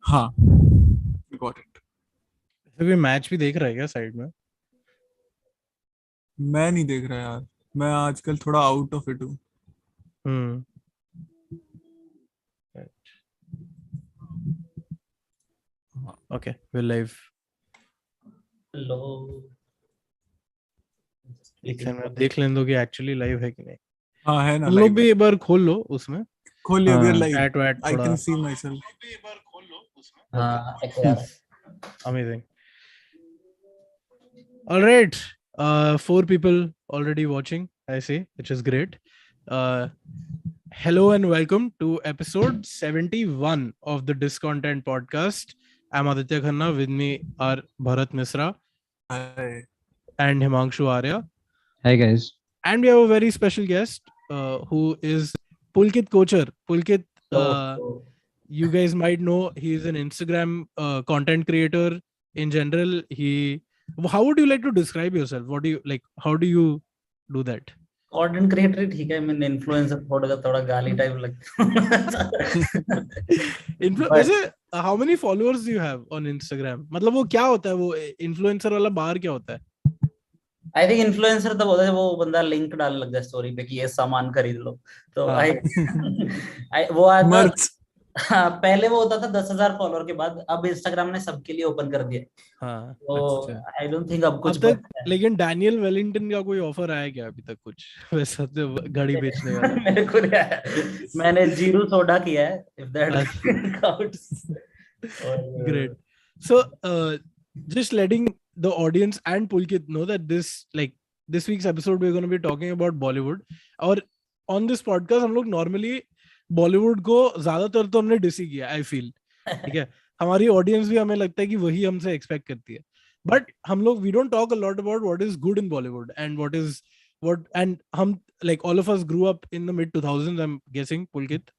हाँ, got it. तो कोई मैच भी देख रहा है क्या साइड में? मैं नहीं देख रहा यार, मैं आजकल थोड़ा आउट ऑफ इट हूँ. Hmm. Okay, we're live. Hello. एक सेकंड में देख लेने दो कि एक्चुअली लाइव है कि नहीं. हाँ है ना, तुम लोग लाइव भी एक बार खोल लो उसमें. खोल लिया. We are live. Chat wait I थोड़ा. Can see myself. हाँ एक यार Amazing. All right. 4 people already watching, I see, which is great. Hello and welcome to episode 71 of the Discontent Podcast. I'm Aditya Khanna. With me are Bharat Misra Hi. and Himanshu Arya. Hi guys. And we have a very special guest who is Pulkit Kochar. Pulkit, you guys might know, he is an Instagram content creator. In general, how would you like to describe yourself? What do you like? How do you do that? Content creator ठीक है, मैं influencer थोड़ा गाली type लगता वैसे how many followers do you have on Instagram? मतलब वो क्या होता है, वो इन्फ्लुएंसर वाला बार क्या होता है? आई थिंक इन्फ्लुएंसर तब होता है वो बंदा लिंक डाल लग जाए स्टोरी पे कि ये सामान खरीद लो, तो वो आता मर्च. हाँ, पहले वो होता था 10,000 फॉलोअर के बाद, अब इंस्टाग्राम ने सबके लिए ओपन कर दिया. हाँ, तो आई डोंट थिंक अब कुछ अब तक. लेकिन डैनियल वेलिंगटन का कोई ऑफर आया क्या अभी तक कुछ वैसा तो घड़ी बेचने वाला? मेरे को नहीं आया. मैंने जीरो सोडा किया है, if that counts. Great. So just letting the audience and Pulkit know that this week's episode we're going to be talking about Bollywood. और on this podcast हम लोग normally बॉलीवुड को ज्यादातर तो हमने डिसी किया, आई फील. ठीक है, हमारी ऑडियंस भी हमें लगता है कि वही हमसे एक्सपेक्ट करती है. बट हम लोग we don't talk a lot about what is good in Bollywood and what and हम like all of us grew up in the mid 2000s, I am guessing, Pulkit.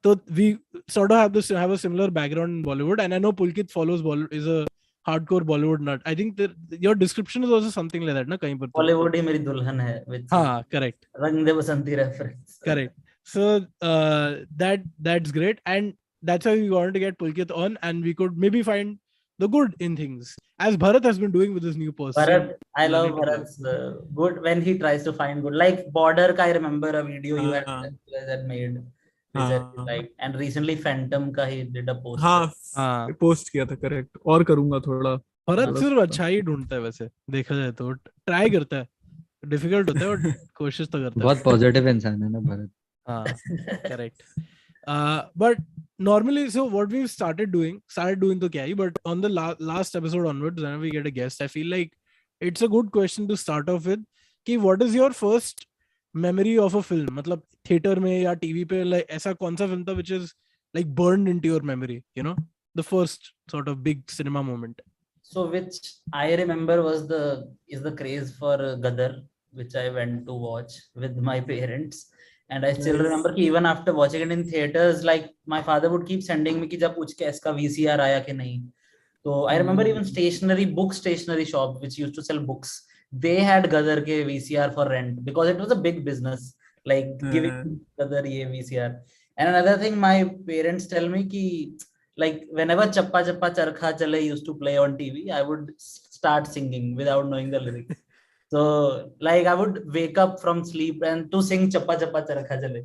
So we sort of have a similar background in Bollywood, and I know Pulkit follows Bollywood, is a hardcore Bollywood nut. I think your description is also something like that, na? कहीं पर बॉलीवुड ही मेरी दुल्हन है. हाँ, correct. रंग दे बसंती reference. Correct. So that's great, and that's why we wanted to get Pulkit on, and we could maybe find the good in things, as Bharat has been doing with his new person. Bharat, I love Bharat's good when he tries to find good. Like Border ka, I remember a video you had made, which I like, and recently Phantom ka he did a post. हाँ, post किया था, correct. और करूंगा थोड़ा. भरत सिर्फ अच्छा ही ढूंढता है वैसे देखा जाए तो, ट्राई करता है, डिफिकल्ट होता है बट कोशिश तो करता है. बहुत पॉजिटिव इंसान है ना भरत. हाँ, correct. But normally, so what we've started doing तो क्या ही, but on the last episode onwards, whenever we get a guest, I feel like it's a good question to start off with कि what is your first memory of a film? मतलब theatre में या TV पे, like ऐसा कौन सा film था which is like burned into your memory, you know, the first sort of big cinema moment. So which I remember is the craze for Gadar, which I went to watch with my parents. And I still remember कि even after watching it in theaters, like my father would keep sending me कि जब पूछ के इसका VCR आया कि नहीं. So I remember even stationery shop which used to sell books, they had Gadar के VCR for rent because it was a big business, like giving Gadar ये VCR. And another thing my parents tell me कि like whenever Chappa Chappa Charkha Chale used to play on TV, I would start singing without knowing the lyrics. So like I would wake up from sleep and to sing Chappa Chappa Charkha Chale.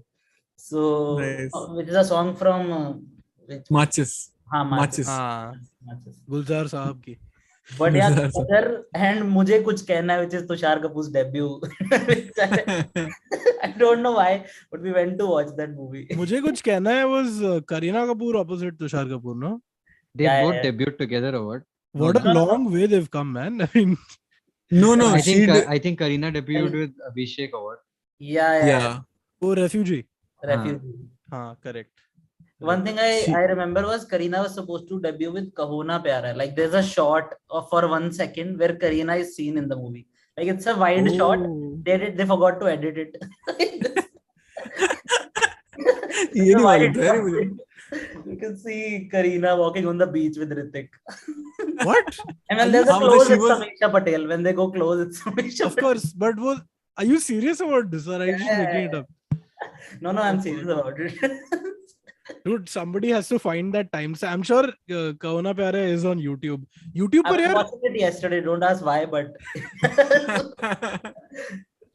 So which is a song from Matches. Matches. गुलजार साहब की. But yeah, Gadar, and मुझे कुछ कहना है, which is Tushar Kapoor's debut. I don't know why, but we went to watch that movie. मुझे कुछ कहना है was Kareena Kapoor opposite Tushar Kapoor, no? They both debuted together or what? What a long way they've come, man. I mean, no. I think Kareena debuted with Abhishek or what? Yeah. Oh, Refugee. हाँ, correct. One thing I remember was Kareena was supposed to debut with Kahuna Pyara Hai. Like there's a shot for 1 second where Kareena is seen in the movie. Like it's a wide shot. They forgot to edit it. ये नहीं मालूम था मुझे. You can see Kareena walking on the beach with Hrithik. What? And when there's a close, it's Sameeksha Patel. When they go close, it's Sameeksha Patel. Of course, but are you serious about this or are you just making it up? No, I'm serious about it. Dude, somebody has to find that time. So I'm sure Kauna Pyare is on YouTube. YouTube I पर was यार watching it yesterday. Don't ask why, but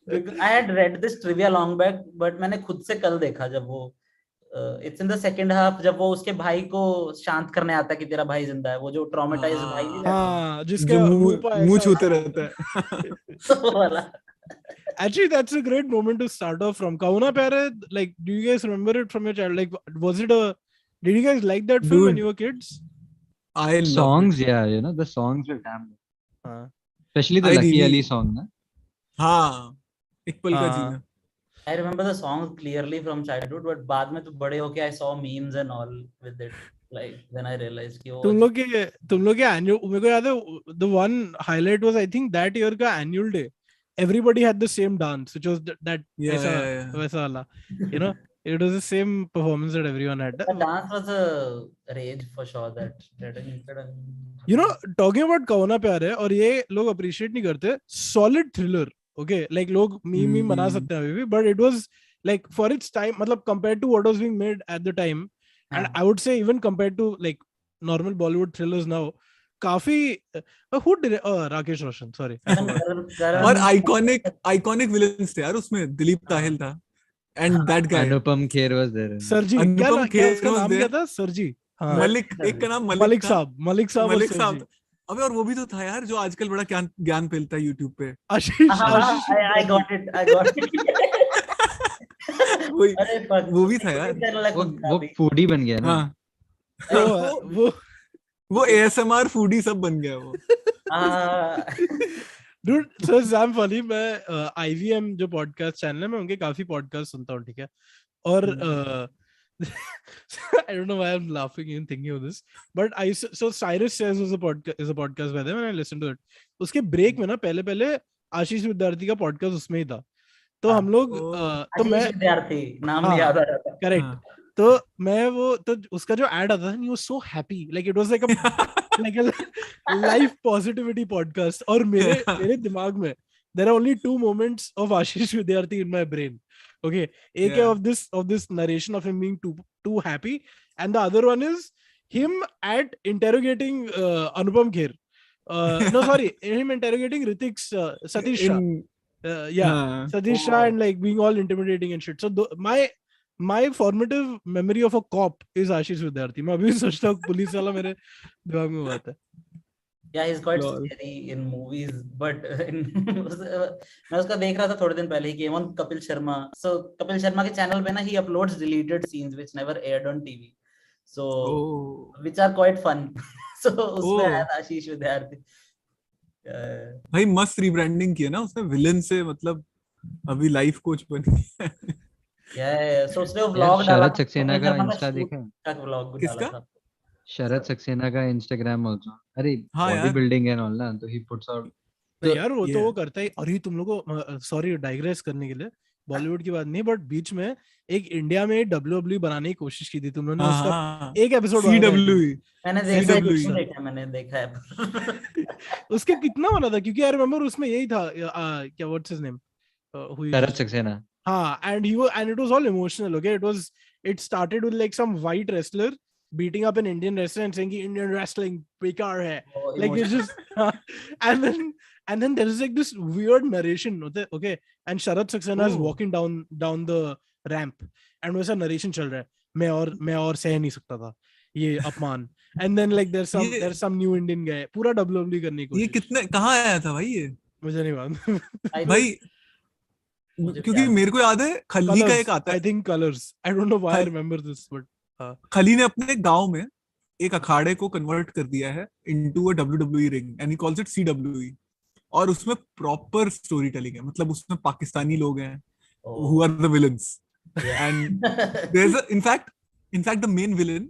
because I had read this trivia long back, but मैंने खुद से कल देखा जब वो it's in the second half जब वो उसके भाई को शांत करने आता है कि तेरा भाई जिंदा है, वो जो ट्रॉमेटाइज्ड भाई नहीं रहता हाँ जिसके जो मुंह पर मुंह ऐसा छूते ऐसा रहता है. वो वाला. Actually, that's a great moment to start off from. Kauna Pyare, like, do you guys remember it from your child? Like, was it a? Did you guys like that film when Dude, you were kids? I loved Songs, it. yeah, you know, the songs were damn good. हाँ Especially the I Lucky Ali really, song, na? हाँ, एक पल का हाँ जीना. I remember the songs clearly from childhood, but बाद में तो बड़े होके I saw memes and all with it. Like then I realized कि वो तुम लोग के annual मेरे को याद है the one highlight was I think that year का annual day everybody had the same dance which was that Yeah, ऐसा yeah, yeah. वैसा वाला you know it was the same performance that everyone had. the dance was a rage for sure. That You know, talking about Kauna Pyare और ये लोग appreciate नहीं करते solid thriller. Okay, like लोग meme बना सकते हैं अभी भी, but it was like for its time मतलब compared to what was being made at the time, and I would say even compared to like normal Bollywood thrillers now, काफी who did it? Rakesh Roshan, sorry. और iconic villains थे यार उसमें. दिलीप ताहिल था and that guy Anupam Kher was there. सरजी क्या Anupam क्या Kher उसका was नाम there. क्या था? सरजी. हाँ मलिक, एक का नाम मलिक मलिक था. साहब और मलिक साहब सरजी. था. अबे और वो भी तो था यार जो आजकल बड़ा ज्ञान फैलता है YouTube पे. आशीष I got it. वही अरे fuck, वो भी था यार. channel है खुद का वो भी. foodie बन गया ना. हाँ. वो ASMR foodie सब बन गया वो. Dude, so Sam funny मैं IVM जो podcast channel है मैं उनके काफी podcast सुनता हूँ, ठीक है. और I don't know why I'm laughing even thinking of this, but so Cyrus Says was a podcast by them and I listened to it. उसके break में ना पहले आशीष विद्यार्थी का podcast उसमें ही था. तो हम लोग तो मैं विद्यार्थी नाम याद आ रहा था. करेक्ट. तो मैं वो तो उसका जो ad आता था he was so happy, like it was like a life positivity podcast. और मेरे दिमाग में there are only two moments of Ashish Vidyarthi in my brain. Okay, एक है of this narration of him being too happy, and the other one is him at interrogating Anupam Kher. No, sorry, him interrogating Ritik's Satish Shah. Satish Shah and like being all intimidating and shit. So my formative memory of a cop is Ashish Vidyarthi. मैं अभी सोचता हूँ police वाला मेरे दिमाग में बात है. Yeah, he's quite scary in movies, but मैं उसका देख रहा था थोड़े दिन पहले. He came on Kapil Sharma. So Kapil Sharma के channel पे ना he uploads deleted scenes which never aired on TV. So which are quite fun. So उसमें आया था आशीष विद्यार्थी. भाई मस्त रीब्रांडिंग किया ना उसने विलन से, मतलब अभी लाइफ कोच बन गया. So उसने वो vlog डाला. शरद सक्सेना का इंस्टा देखा है? का vlog भी डाला था. शरद सक्सेना का Instagram also. अरे बॉडी बिल्डिंग एंड ऑल ना, तो he puts out. तो यार वो तो वो करता है. अरे तुम लोगों को सॉरी डाइग्रेस करने के लिए, बॉलीवुड की बात नहीं, बट बीच में एक इंडिया में WWE बनाने की कोशिश की थी तुम लोगों ने. उसका एक एपिसोड CWE मैंने देखा है. उसके कितना बना था, क्योंकि आई रिमेम्बर उसमें यही था क्या व्हाट्स हिज नेम, शरद सक्सेना. हाँ, and it was all emotional. Okay, it started with like some white wrestler beating up an Indian wrestler and saying Indian wrestling bekar hai. Like it's just and then there is like this weird narration. Okay, and Sharad Saxena is walking down the ramp and वैसा narration चल रहा है. मैं और सह नहीं सकता था ये अपमान. And then like there's some new Indian guy पूरा WWE करने की कोशिश. ये कितने कहाँ आया था भाई ये? मुझे नहीं मालूम भाई, क्योंकि मेरे को याद है खली का एक आता है. I think Colors. I don't know why I remember this, but खली ने अपने गांव में एक अखाड़े को कन्वर्ट कर दिया है into a WWE ring and he calls it CWE. और उसमें प्रॉपर स्टोरी टेलिंग है. मतलब उसमें पाकिस्तानी लोग हैं who are the villains. And there's in fact the main villain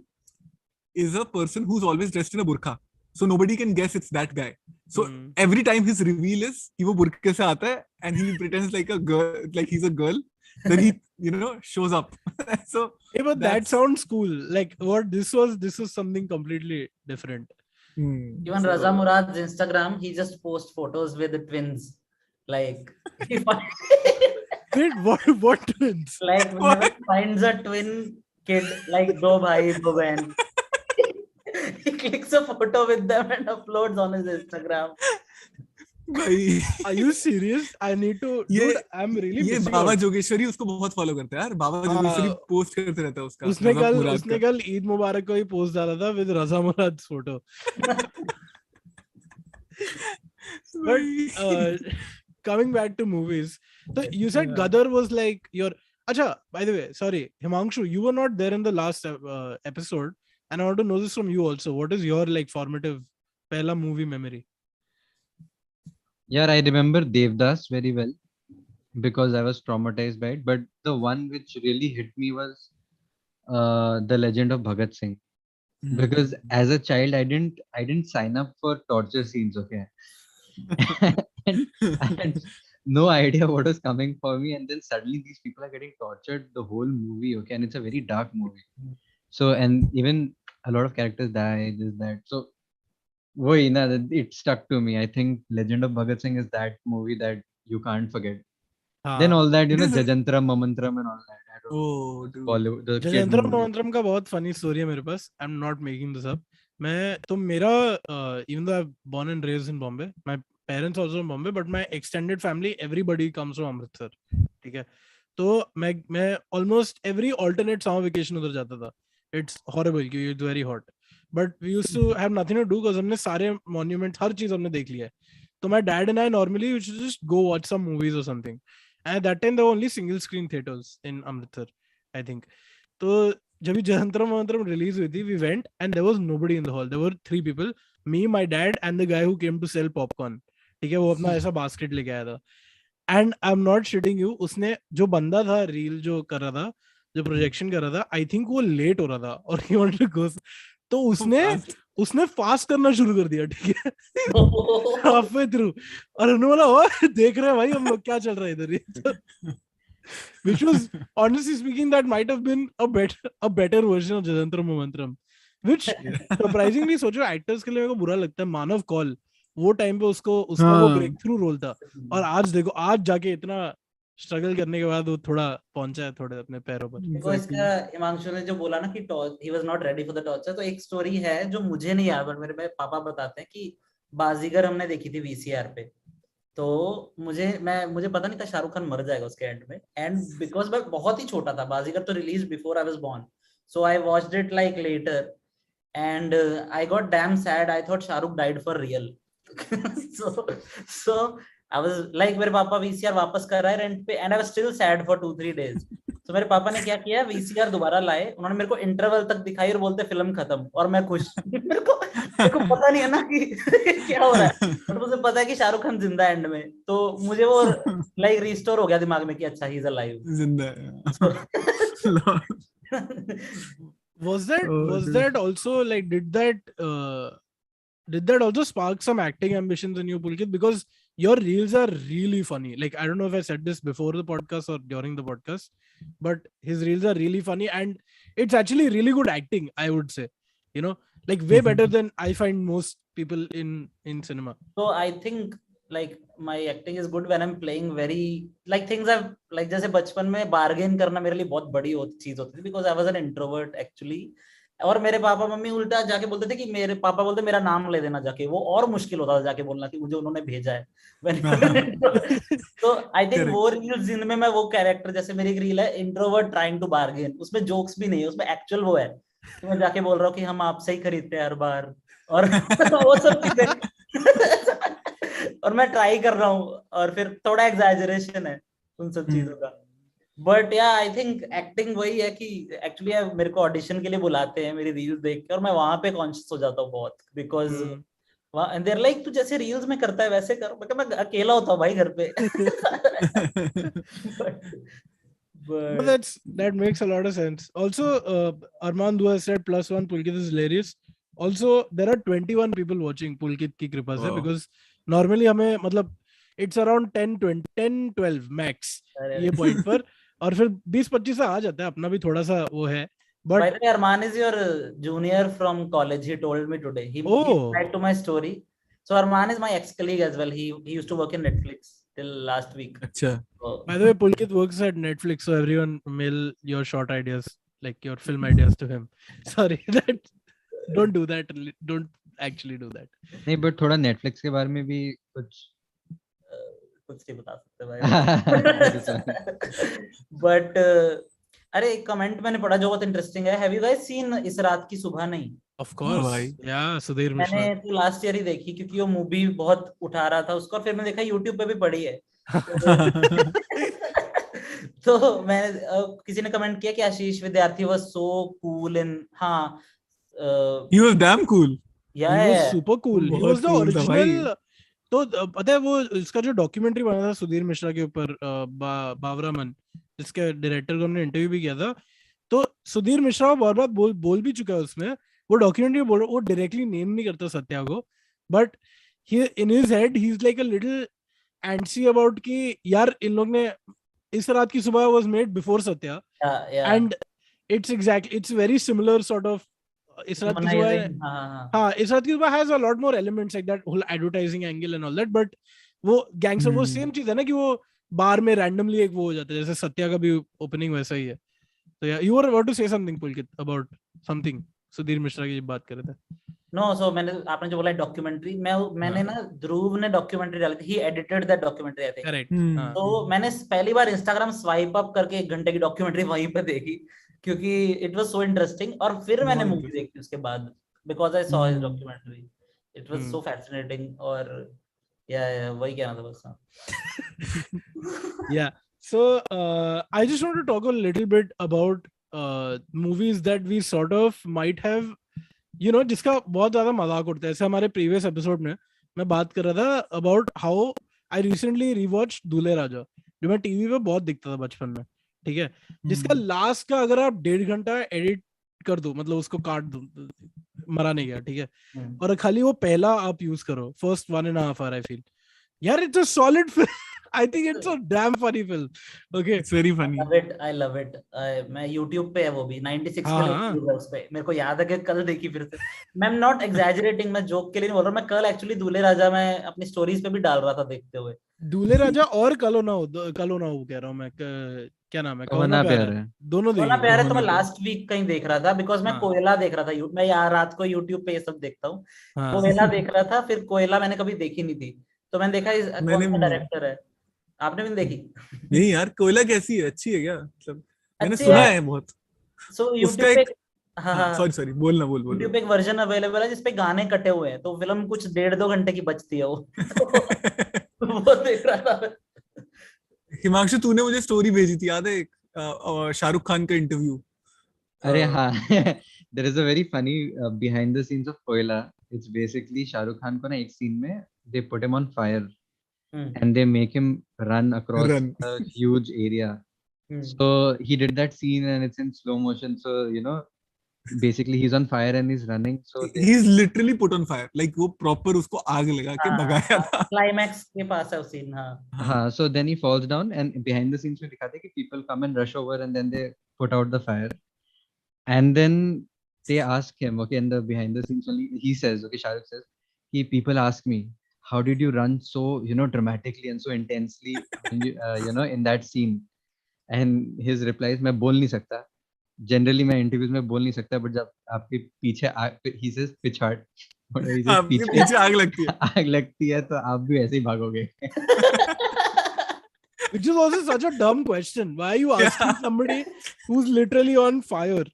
is a person who's always dressed in a burqa. So nobody can guess it's that guy. So every time his reveal is कि वो Burke से आता है and he pretends like a girl, like he's a girl. Then he, shows up. So yeah, but that sounds cool. Like what this was something completely different. Even Raza Murad's Instagram, he just posts photos with the twins. Like wait, what twins? Like whenever he finds a twin kid, like दो भाई दो बहन. He clicks a photo with them and uploads on his Instagram. भाई Are you serious? I need to, dude. I'm really ये missing बाबा out. Jogeshwari उसको बहुत follow करता है यार. बाबा जोगेश्वरी हाँ, पोस्ट करते रहता है उसका उसने मजाक कल मुराद का. ईद मुबारक को ही पोस्ट डाला था with Raza Murad photo. But coming back to movies, so you said Gadar was like your. Acha, by the way, sorry, Himanshu, you were not there in the last episode, and I want to know this from you also. What is your like formative pehla movie memory? Yeah, I remember Devdas very well because I was traumatized by it. But the one which really hit me was The Legend of Bhagat Singh. Because as a child, I didn't sign up for torture scenes, okay? And I had no idea what was coming for me, and then suddenly these people are getting tortured the whole movie, okay? And it's a very dark movie. So, and even a lot of characters die, this, that. So, it stuck to me. I think Legend of Bhagat Singh is that movie that you can't forget. Then all that, Jajantram, Mamantram and all that. I don't know. Bollywood, the kid जजंतरम movie. मोहंतरम का बहुत funny story है मेरे पास. I'm not making this up. मेरा even though I'm born and raised in Bombay, my parents also in Bombay, but my extended family, everybody comes from Amritsar. ठीक है. तो मैं almost every alternate summer vacation उधर जाता था. It's horrible क्योंकि it's very hot. But we used to have nothing to do because हमने सारे monuments हर चीज हमने देख लिया है. So my dad and I normally used to just go watch some movies or something. And at that time there were only single screen theaters in Amritsar, I think. So जब ये जहंतरम release हुई थी, we went and there was nobody in the hall. There were 3 people, me, my dad, and the guy who came to sell popcorn. ठीक है, वो अपना ऐसा basket लेके आया था. And I'm not shitting you, उसने जो बंदा था रील जो कर रहा था, जो प्रोजेक्शन कर रहा था, I think वो लेट हो रहा था और he wanted to go. तो उसने फास्ट करना शुरू कर दिया, ठीक है, halfway through. और उन्होंने बोला, ओ देख रहे हैं भाई हम लोग क्या चल रहा है इधर. Which was, honestly speaking, that might have been a better version of Jajantram Mamantram. Which surprisingly, सोचो actors के लिए मेरे को बुरा लगता है. मानव कौल वो टाइम पे उसका वो ब्रेक थ्रू रोल था, और आज देखो, आज जाके इतना स्ट्रगल करने के बाद वो थोड़ा पहुंचा है थोड़े अपने पैरों पर. देखो इसका हिमांशु ने जो बोला ना कि he was not ready for the torture, तो एक स्टोरी है जो मुझे नहीं याद, बट मेरे पापा बताते हैं कि बाजीगर हमने देखी थी VCR पे. तो मुझे पता नहीं था शाहरुख खान मर जाएगा उसके एंड में, एंड बिकॉज मैं बहुत ही छोटा था, बाजीगर तो release before I was born, so I watched it like later and I got damn sad. I thought Shahrukh died for real. so I was like, मेरे पापा VCR वापस कर रहा है रेंट पे, and I was still sad for 2-3 days. तो मेरे पापा ने क्या किया, VCR दोबारा लाए, उन्होंने मेरे को इंटरवल तक दिखाई और बोलते फिल्म खत्म, और मैं खुश. मेरे को पता नहीं है ना कि क्या हो रहा है, बट मुझे पता है कि शाहरुख खान जिंदा है एंड में, तो मुझे वो लाइक रिस्टोर हो गया दिमाग में कि अच्छा ही इज अलाइव, जिंदा है. Was that also like did that also spark some acting ambitions in you, Pulkit? Because your reels are really funny. Like, I don't know if I said this before the podcast or during the podcast, but his reels are really funny, and it's actually really good acting, I would say. You know, like way better than I find most people in cinema. So I think like my acting is good when I'm playing very like things I've like, जैसे बचपन में bargain करना मेरे लिए बहुत बड़ी चीज होती थी, because I was an introvert actually. और मेरे पापा मम्मी उल्टा जाके बोलते थे कि मेरे पापा बोलते मेरा नाम ले देना जाके, वो और मुश्किल होता था जाके बोलना कि मुझे उन्होंने भेजा है. तो आई थिंक वो रील्स जिनमें मैं वो कैरेक्टर, जैसे मेरी एक रील है इंट्रोवर्ट ट्राइंग टू बार्गेन, उसमें जोक्स भी नहीं है, उसमें एक्चुअल वो है कि मैं जाके बोल रहा हूँ कि हम आपसे ही खरीदते हैं हर बार, और वो सब चीजें, और मैं ट्राई कर रहा हूँ, और फिर थोड़ा एग्जैजरेशन है उन सब चीजों का. बट या आई थिंक एक्टिंग वही है कि एक्चुअली मेरे को ऑडिशन के लिए बुलाते हैं मेरी रील्स देख के, और मैं वहां पे कॉन्शियस हो जाता हूँ बहुत, बिकॉज एंड देयर लाइक तू जैसे रील्स में करता है वैसे कर, मैं अकेला होता हूँ भाई घर पे. But that makes a lot of sense. Also, Arman Dua said +1 Pulkit is hilarious. Also, there are 21 people watching Pulkit की कृपा से, because normally हमें मतलब it's around 10-12 max ये point पर, और फिर 20-25 से आ जाता है, अपना भी थोड़ा सा वो है. But by the way, Arman is your junior from college. He told me today. He replied to my story. So Arman is my ex-colleague as well. He used to work in Netflix till last week. अच्छा. By the way, Pulkit works at Netflix, so everyone mail your short ideas. like your film ideas to him. Sorry, that don't do that. Don't actually do that. नहीं but थोड़ा Netflix के बारे में भी कुछ कुछ नहीं बता सकते भाई बट अरे एक कमेंट मैंने पढ़ा जो बहुत इंटरेस्टिंग है. हैव यू गाइस सीन इस रात की सुबह नहीं? Of course, भाई. yeah, सुधीर मिश्रा. मैंने तो लास्ट ईयर ही देखी क्योंकि वो मूवी बहुत उठा रहा था उसको. फिर मैंने देखा यूट्यूब पे भी पड़ी है. तो मैंने किसी ने कमेंट किया कि आशीष विद्यार्थी वाज सो कूल इन. हाँ, he was damn cool. या He was super cool. He was बहुत the cool था भाई. original. तो पता है वो इसका जो डॉक्यूमेंट्री बना था सुधीर मिश्रा के ऊपर, बावरा मन, जिसके डायरेक्टर को हमने इंटरव्यू भी किया था. तो सुधीर मिश्रा बार बार बोल भी चुका है उसमें. वो डॉक्यूमेंट्री बोल, वो डायरेक्टली नेम नहीं करता सत्या को, but he in his head he is like a little anti about कि यार इन लोग ने Is Raat Ki Subah was made before Satya, and it's very similar sort of Is Raat Ki Subah. हाँ, Is Raat Ki Subah has a lot more elements like that whole advertising angle and all that, but वो gangster वो same चीज है ना कि वो बार में रैंडमली एक वो हो जाता है, जैसे सत्या का भी ओपनिंग वैसा ही है. तो या you were about to say something Pulkit about something Sudhir Mishra की बात कर रहे थे. नो, सो आपने जो बोला डॉक्यूमेंट्री, मैंने ना ध्रुव ने डॉक्यूमेंट्री डाली थी. He edited that documentary I think. Correct. तो मैंने पहली बार इंस्टाग्राम स्वाइप अप करके 1 घंटे की डॉक्यूमेंट्री वहीं पे देखी क्योंकि इट वाज सो इंटरेस्टिंग. और फिर मैंने मूवी देखी उसके बाद because I saw his documentary. It was so fascinating. और या वही कहना था बस. Yeah, so I just want to talk a little bit about movies that we sort of might have, you know, जिसका बहुत ज्यादा मजाक उड़ता है. जैसे हमारे प्रीवियस एपिसोड में मैं बात कर रहा था about how I recently rewatched दूल्हे राजा, जो मैं टीवी पे बहुत दिखता था बचपन में. ठीक है, जिसका लास्ट का अगर आप 1.5 घंटा एडिट कर दो, मतलब उसको काट दो, मरा नहीं गया. ठीक है, और खाली वो पहला आप यूज करो, फर्स्ट 1.5 hour, I feel यार it's a solid film. I think it's a damn funny film. Okay, It's very funny. I love it. मैं YouTube पे है वो भी 96 पे YouTube है उस पे. मेरे को याद है कि कल देखी फिर से. मैं not exaggerating, मैं जोक के लिए नहीं बोल रहा. मैं कल एक्चुअली दूल्हे राजा में अपनी स्टोरीज पे भी डाल रहा था देखते हुए. दूल्हे राजा और कलो ना हो कह रहा हूँ मैं. क्या नाम है? कहोना प्यार है. दोनों कहोना प्यार है तो मैं लास्ट वीक कहीं देख रहा था बिकॉज मैं कोयला देख रहा था. मैं यार रात को YouTube पे ये सब देखता हूँ. कोयला देख रहा था. फिर कोयला मैंने कभी देखी नहीं थी तो मैंने देखा कौन सा डायरेक्टर है. आपने भी देखी? नहीं यार, कोयला कैसी है? अच्छी है क्या? मतलब मैंने सुना है बहुत. सो YouTube पे सॉरी बोल. YouTube पे एक वर्जन अवेलेबल है जिसपे गाने कटे हुए हैं तो फिल्म कुछ 1.5-2 घंटे की बचती है वो. वो देख रहा था. हिमांशु, तूने मुझे स्टोरी भेजी थी, याद है? शाहरुख खान का इंटरव्यू. अरे हाँ. There is a very funny behind the scenes of कोयला. It's basically शाहरुख खान को ना एक सीन में they put him on fire and they make him run across a huge area. So he did that scene and it's in slow motion. So you know, basically he's on fire and he's running. So he's literally put on fire. Like वो proper उसको आग लगा के भगाया था. Climax के पास है वो scene. हाँ. So then he falls down and behind the scenes में दिखाते हैं कि people come and rush over and then they put out the fire. And then they ask him, okay, in the behind the scenes only, he says, okay, Shahrukh says, कि people ask me, how did you run so, you know, dramatically and so intensely, you know, in that scene? And his reply is, मैं बोल नहीं सकता. Generally मैं interviews में बोल नहीं सकता, but जब आपके पीछे he says पिछाड़, पीछे आग लगती है. आग लगती है तो आप भी ऐसे ही भागोगे. Which is also such a dumb question. Why are you asking somebody who's literally on fire?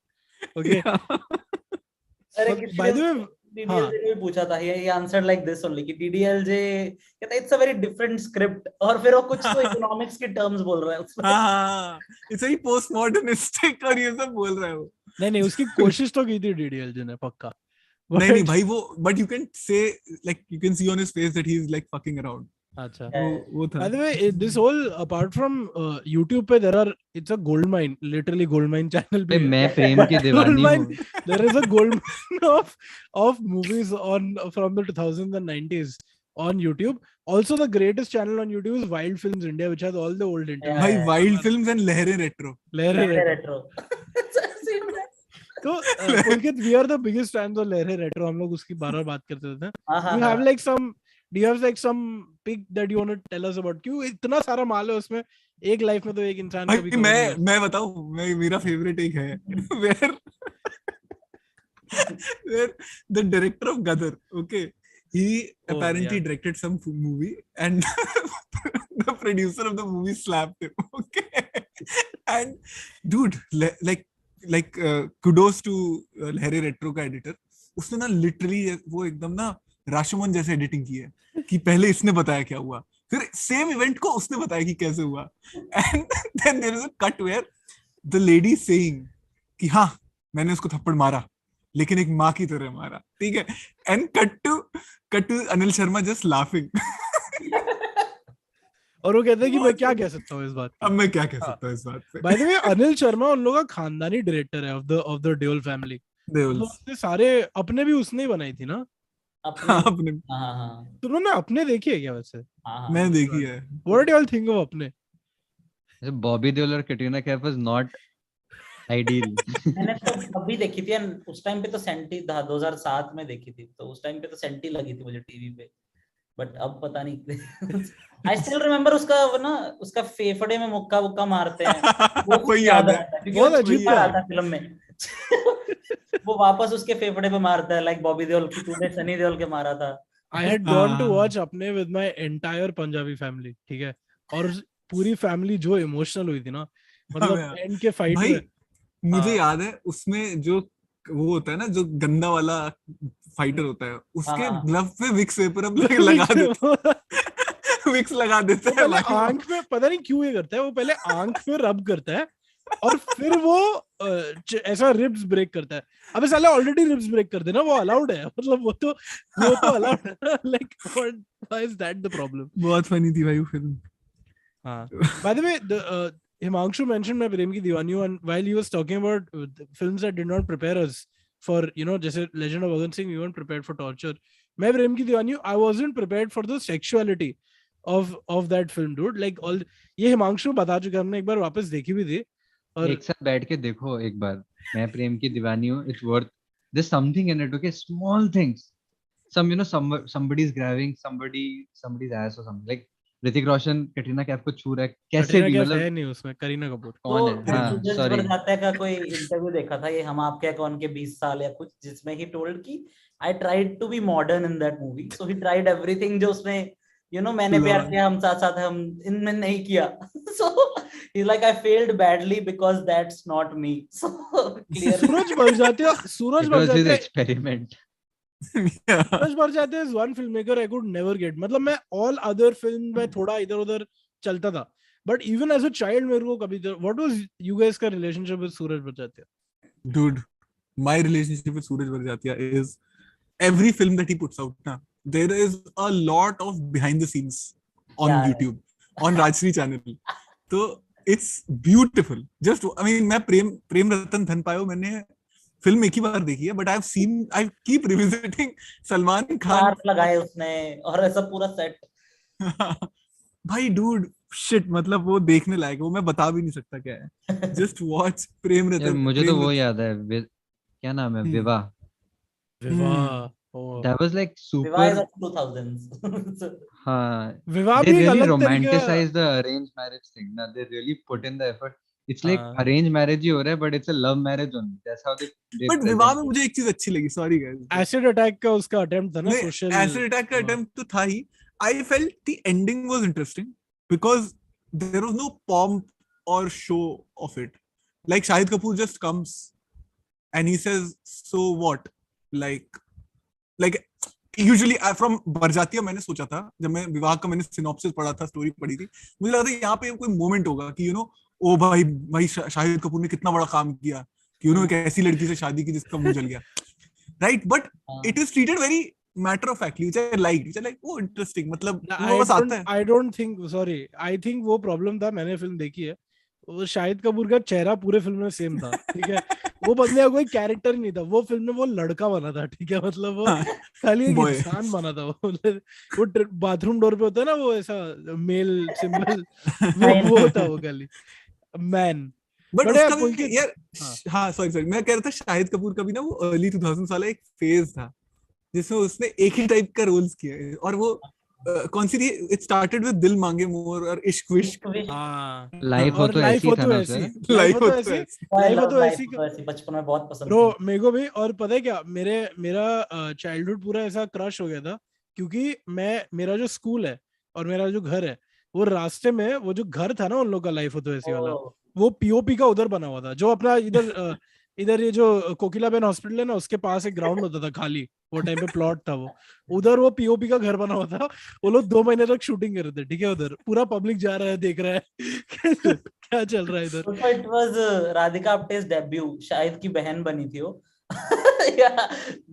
Okay. By the way, DDLJ ने पूछा था, he answered like this only कि DDLJ कहता है it's a very different script और फिर वो कुछ तो economics के terms बोल रहा है उसमें. हाँ, it's very postmodernistic और ये सब बोल रहा है वो. नहीं उसकी कोशिश तो की थी DDLJ ने पक्का. नहीं भाई वो, but you can say like you can see on his face that he's like fucking around. अच्छा. वो था. By the way, this whole apart from YouTube पे there are, it's a gold mine, literally gold mine channel पे. मैं प्रेम की दीवानी हूँ. There is a gold mine of movies on from the 2000s and 90s on YouTube. Also, the greatest channel on YouTube is Wild Films India, which has all the old interviews. भाई Wild Films and लहरे retro. retro. तो Pulkit, we are the biggest fans of लहरे retro. हम लोग उसकी बार-बार बात करते थे. You have like some do you have like some pick that you want to tell us about? क्यों इतना सारा माल है उसमें, एक लाइफ में तो एक इंसान कभी भाई मैं बताऊं, मेरा फेवरेट एक है where where the director of Gadar, okay, he apparently directed some movie and the producer of the movie slapped him, okay, and dude, like kudos to लहरे रेट्रो का एडिटर, उसने ना लिटरली वो एकदम ना राशोमन जैसे एडिटिंग की है कि पहले इसने बताया क्या हुआ, फिर सेम इवेंट को उसने बताया कि कैसे हुआ, and then there is a cut where the lady saying कि हाँ मैंने उसको थप्पड़ मारा लेकिन एक माँ की तरह मारा, ठीक है, and cut to Anil Sharma just laughing और वो कहते हैं कि मैं क्या कह सकता हूँ इस बात अब मैं क्या कह सकता हूँ इस बात पे। By the way Anil Sharma उन लोगों का खानदानी डायरेक्टर है ऑफ द देओल फैमिली, तो सारे अपने भी उसने ही बनाई थी ना अपने। तो उन्होंने अपने देखी है क्या वैसे? मैं देखी है। What do you all think of अपने? बॉबी देओल और Katrina Kaif was not ideal. मैंने तो अभी देखी थी, उस टाइम पे तो सेंटी था, 2007 में देखी थी, तो उस टाइम पे तो सेंटी लगी थी मुझे टीवी पे, बट अब पता नहीं। आई स्टिल रिमेम्बर उसका वो ना, उसका फेफड़े में मुक्का वुक्का मारते हैं वो कोई याद है, बहुत अजीब था फिल्म में। वो वापस उसके फेफड़े पे मारता है, लाइक बॉबी देओल की तूने सनी देओल के मारा था। I had gone to watch अपने with my entire Punjabi family, ठीक है, और पूरी फैमिली जो इमोशनल हुई थी ना, मतलब एंड के फाइट में मुझे याद है उसमें जो वो होता है ना, जो गंदा वाला फाइटर होता है, उसके ग्लव पे विक्स पेपर लगा देते विक्स लगा देते हैं, पहले आंख में पता नहीं क्यों ये करता है, वो पहले आंख पे रब करता है और फिर वो ऐसा रिब्स ब्रेक करता है। अबे साले ऑलरेडी रिब्स ब्रेक कर देना, वो अलाउड है, मतलब वो तो अलाउड है, like why is that the problem? बहुत फनी थी भाई वो फिल्म। हाँ, by the way Himanshu mentioned my प्रेम की दीवानी, and while he was talking about films that did not prepare us for, you know, जैसे Legend of Bhagat Singh, we weren't prepared for torture. मैं प्रेम की दीवानी, I wasn't prepared for the sexuality of that film, dude. Like all ये हिमांशु बता चुके, हमने एक बार वापस देखी भी थी, और एक साथ बैठ के देखो एक बार, मैं प्रेम की दीवानी हूँ, it's worth, there's something in it, okay, small things, some, you know, somebody's grabbing somebody's ass or something, like Hrithik Roshan Katrina Kaif को छू रहा है, कैसे भी, मतलब है नहीं उसमें करीना कपूर कौन है? हाँ सॉरी, जाता का कोई इंटरव्यू देखा था, ये हम आपके कौन के 20 साल या कुछ, जिसमें ही टोल्ड कि I tried to be modern in that movie, so he tried everything जो उसमें, यू नो, मैंने प्यार किया, हम साथ साथ हम इनमें नहीं किया, so he like I failed badly because that's not me, so clear. Suraj Barjatya experiment Suraj Barjatya is one filmmaker I could never get, मतलब मैं ऑल अदर फिल्म में थोड़ा इधर उधर चलता था, but even as a child मेरे को कभी, व्हाट वाज यू गाइस का relationship with Suraj Barjatya? Dude, my relationship with Suraj Barjatya is every film that he puts out now, there is a lot of behind the scenes on YouTube, on Rajshri channel, so it's beautiful. Just I mean, मैं प्रेम रतन धन पायो मैंने film एक ही बार देखी है, but I keep revisiting Salman Khan लगाए उसने और ऐसा पूरा सेट। भाई डूड शिट, मतलब वो देखने लायक, वो मैं बता भी नहीं सकता क्या है। Just watch Prem Ratan. मुझे तो वो याद है, क्या नाम है, विवाह। That was like super. विवाह is of 2000s. हाँ, विवाह they भी एक really अलग romanticize the arranged marriage thing. ना, they really put in the effort. It's like arranged marriage ही हो रहा है, but it's a love marriage only. That's how they. But विवाह में मुझे एक चीज अच्छी लगी, sorry guys. एसिड अटैक का उसका अटेम्प्ट था ना, सोशल एसिड अटैक का अटेम्प्ट तो था ही। I felt the ending was interesting because there was no pomp or show of it. Like Shahid Kapoor just comes and he says, "So what?" Like usually from Barjatya मैंने सोचा था, जब मैं विवाह का मैंने सिनॉप्सिस पढ़ा था, स्टोरी पढ़ी थी, मुझे लगा था यहाँ पे कोई मोमेंट होगा कि ओ भाई शाहिद कपूर ने कितना बड़ा काम किया कि एक ऐसी लड़की से शादी की जिसका मुंह जल गया, right? But it is treated very matter of factly, which I liked. Which I like, oh interesting, मतलब वो बस आता है। I don't think, sorry, I think वो प्रॉब्लम था, मैंने फिल्म देखी है, वो शाहिद कपूर का चेहरा पूरे फिल्म में सेम था, ठीक है, वो बंदे का कोई कैरेक्टर ही नहीं था, वो फिल्म में वो लड़का बना था, ठीक है, मतलब वो खाली एक इंसान बना था, वो बाथरूम डोर पे होता है ना वो ऐसा मेल सिंबल, वो था वो खाली मैन। बट उसका भी यार, हाँ सॉरी मैं कह रहा था शाहिद कपूर का भी ना वो अर्ली 2000s वाला एक फेज था जिसमें उसने एक ही टाइप का रोल्स किए, और वो कौन सी थी? इट स्टार्टेड विद दिल मांगे मोर और इश्क विश्क। हाँ लाइफ हो और तो लाइफ ऐसी हो था तो ना ऐसी, उसका। लाइफ लाइफ हो हो तो तो ऐसी, ऐसी। लाइफ हो तो लाइफ ऐसी। तो ऐसी बचपन में बहुत पसंद ब्रो थी। मेरे को भी, और पता है क्या, मेरा चाइल्डहुड पूरा ऐसा क्रश हो गया था, क्योंकि मेरा जो स्कूल है और मेरा जो घर है, वो रास्ते में, वो जो घर था ना उन लोग का लाइफ हो तो ऐसी वाला, ओ, वो पीओपी का उधर बना हुआ था, जो अपना इधर इधर ये जो कोकिलाबेन हॉस्पिटल है ना, उसके पास एक ग्राउंड होता था खाली, वो टाइम पे प्लॉट था वो, उधर वो पीओपी का घर बना हुआ था। वो लोग 2 महीने तक शूटिंग कर रहे थे, ठीक है, उधर पूरा पब्लिक जा रहा है देख रहा है क्या चल रहा है इधर। also it was Radhika आप्टे's debut, Shahid की बहन बनी थी वो। Yeah,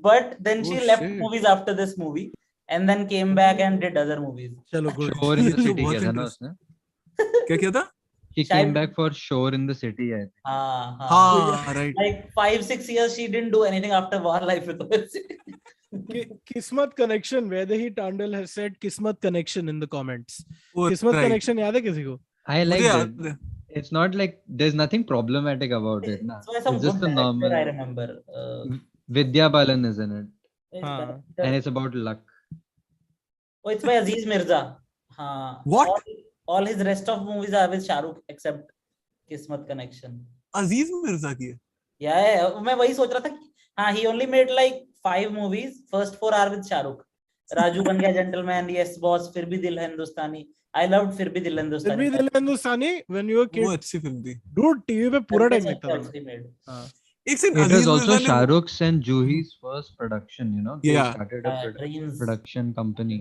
but then Oh she left shit. movies after this movie and then came back and did other movies. चलो गुड। शोर इन ये द तो सिटी बहुत किया था ना इंटरेस्ट। उसने। क्या था? He came शायद, back for Shore in the City, I think. हाँ हाँ, हाँ right. like 5-6 years she didn't do anything after War Life with us. किस्मत connection, whether he Tandal has said किस्मत connection in the comments. Oh, किस्मत right. Connection याद है किसी को? I मुझे liked याद it. है। It's not like there's nothing problematic about it, na. It's by some It's just good a director, normal. I remember. Vidya Balan is in it, It's हाँ. director. and it's about luck. Oh, it's by Aziz Mirza. हाँ. What? All his rest of movies are with Shahrukh except Kismat Connection. अजीज मिर्जा की है। Yeah, मैं वही सोच रहा था कि हाँ, he only made like 5 movies. First 4 are with Shahrukh. Raju बन गया जेंटलमैन, यस बॉस, फिर भी दिल है हिंदुस्तानी. I loved फिर भी दिल है फिर हिंदुस्तानी. भी दिल है हिंदुस्तानी when you were वो kid. अच्छी फिल्म थी। Dude टीवी पे पूरा टाइम Sanjay देखता था also मैं। he made. हाँ. एक second, It Aziz was also Mirza ने Shahrukh's and Juhi's first production. You know, they Yeah. started a Dreams. production company.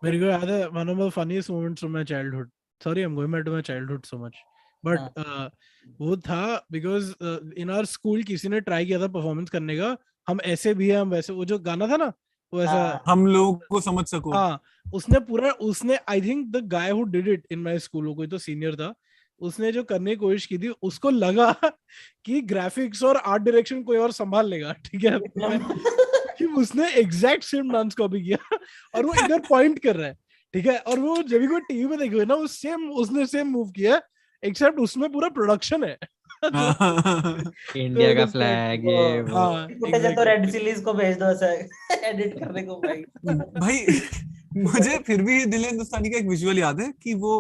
मेरे को याद है one of the funniest moments from my childhood. Sorry, I'm going back to my childhood so much. But वो था because in our school किसी ने try किया था परफॉर्मेंस करने का, हम ऐसे भी हैं हम वैसे, वो जो गाना था ना वो ऐसा, हम लोगों को समझ सको। हाँ उसने I think the guy who did it in my school, कोई तो सीनियर था, उसने जो करने की कोशिश की थी, उसको लगा कि ग्राफिक्स और आर्ट डायरेक्शन कोई और संभाल लेगा, ठीक है, कि उसने एग्जैक्ट सेम डांस कॉपी किया और वो इधर पॉइंट कर रहा है, ठीक है, और वो जब भी कोई टीवी में देखे ना, उसने सेम मूव किया, एक्सेप्ट उसमें पूरा प्रोडक्शन है। India का flag ये वो. हाँ फुटेज है तो रेड चिलीज को भेज दो ऐसा एडिट करने को भाई. भाई मुझे फिर भी दिल हिंदुस्तानी का एक विजुअल याद है कि वो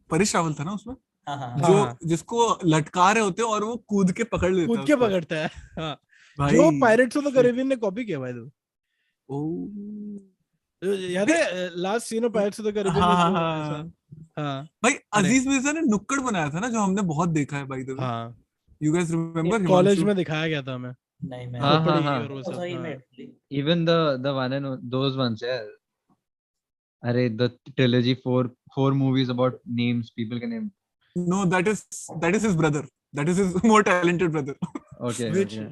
परेश रावल था ना उसमें, हाँ हाँ. जो जिसको लटका रहे होते हैं और वो कूद के पकड़ लेता है कूद के उसको। पकड़ता है, हाँ, भाई जो पायरेट्स ऑफ द कैरिबियन ने कॉपी किया भाई। याद है last scene of Pirates of the Caribbean में जो ऐसा, हाँ भाई अजीज मिर्जा ने नुक्कड़ बनाया था ना, जो हमने बहुत देखा है बाय द वे। हाँ, यू गाइस रिमेंबर कॉलेज में दिखाया गया था हमें, नहीं मैं हाँ, खोपड़ी हाँ. और वो सब, also he हाँ. made. Even the one and those ones, yeah. अरे the trilogy, four movies about names, people can name. No, that is his brother. That is his more talented brother. Okay, Which- okay.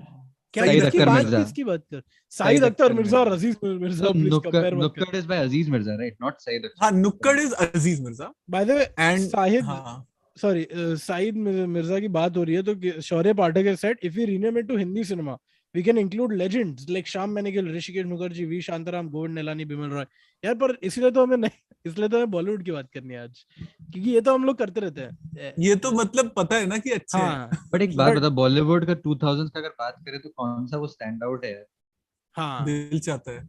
क्या सईद किसकी अख्तर बात मिर्जा. किसकी बात कर, साहिद अख्तर मिर्जा और Aziz Mirza, So please Nukkad, compare मत कर। Nukkad is by Aziz Mirza, right? Not Saeed Akhtar. हाँ, नुक्कड़ is Aziz Mirza by the way and Shahid, हाँ सॉरी साहिद मिर्जा की बात हो रही है, तो शौर्य पाठक has said if we rename it to Hindi cinema we can include legends like Shyam Benegal, Hrishikesh Mukherjee, V Shantaram, Govind Nihalani, Bimal Roy. यार पर इसलिए तो हमें बॉलीवुड की बात करनी है आज, क्योंकि ये तो हम लोग करते रहते हैं। ये तो मतलब पता है ना कि अच्छे हैं। हाँ But एक बात बता, बॉलीवुड का 2000s का अगर बात करें तो कौन सा वो स्टैंड आउट है? हाँ दिल चाहता है।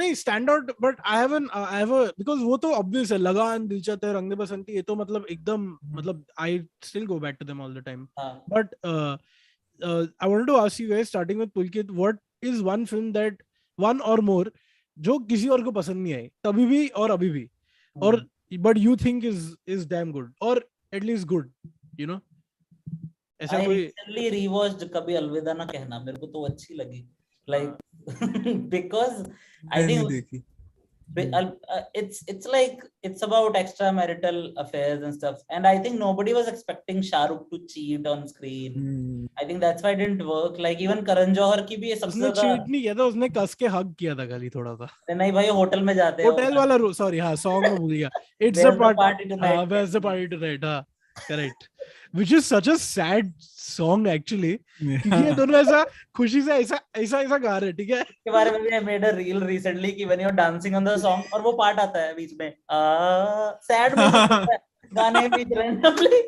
नहीं stand out, but I have because वो तो ऑब्वियस है, लगान, दिल चाहता है, रंग दे बसंती, ये तो मतलब एकदम, मतलब I still go back to them all the time. हाँ. But I wanted to ask you guys, starting with Pulkit, what is one film that one or more जो किसी और को पसंद नहीं आई तभी भी और अभी भी, और but you think is damn good or at least good, you know? ऐसा I कोई recently rewatched कभी अलविदा ना कहना, मेरे को तो अच्छी लगी, like because I मैंने think देखी। it's like it's about extramarital affairs and stuff, and I think nobody was expecting Shah Rukh to cheat on screen. I think that's why it didn't work. Like even Karan Johar की भी ये सबसे उसने ज्यादा, cheat नहीं किया था, उसने कस के हक किया था खाली थोड़ा सा। नहीं भाई होटल में जाते हैं, होटल वाला सॉरी, हाँ सॉन्ग में भूल गया, it's Where's a the party, party tonight? हाँ where's the party tonight, हाँ correct, which is such a sad song actually, क्योंकि ये दोनों ऐसा खुशी से ऐसा गा रहे हैं, ठीक है। इसके बारे में भी I made a reel recently कि when you're dancing on the song और वो पार्ट आता है बीच में, sad music गाने बीच randomly।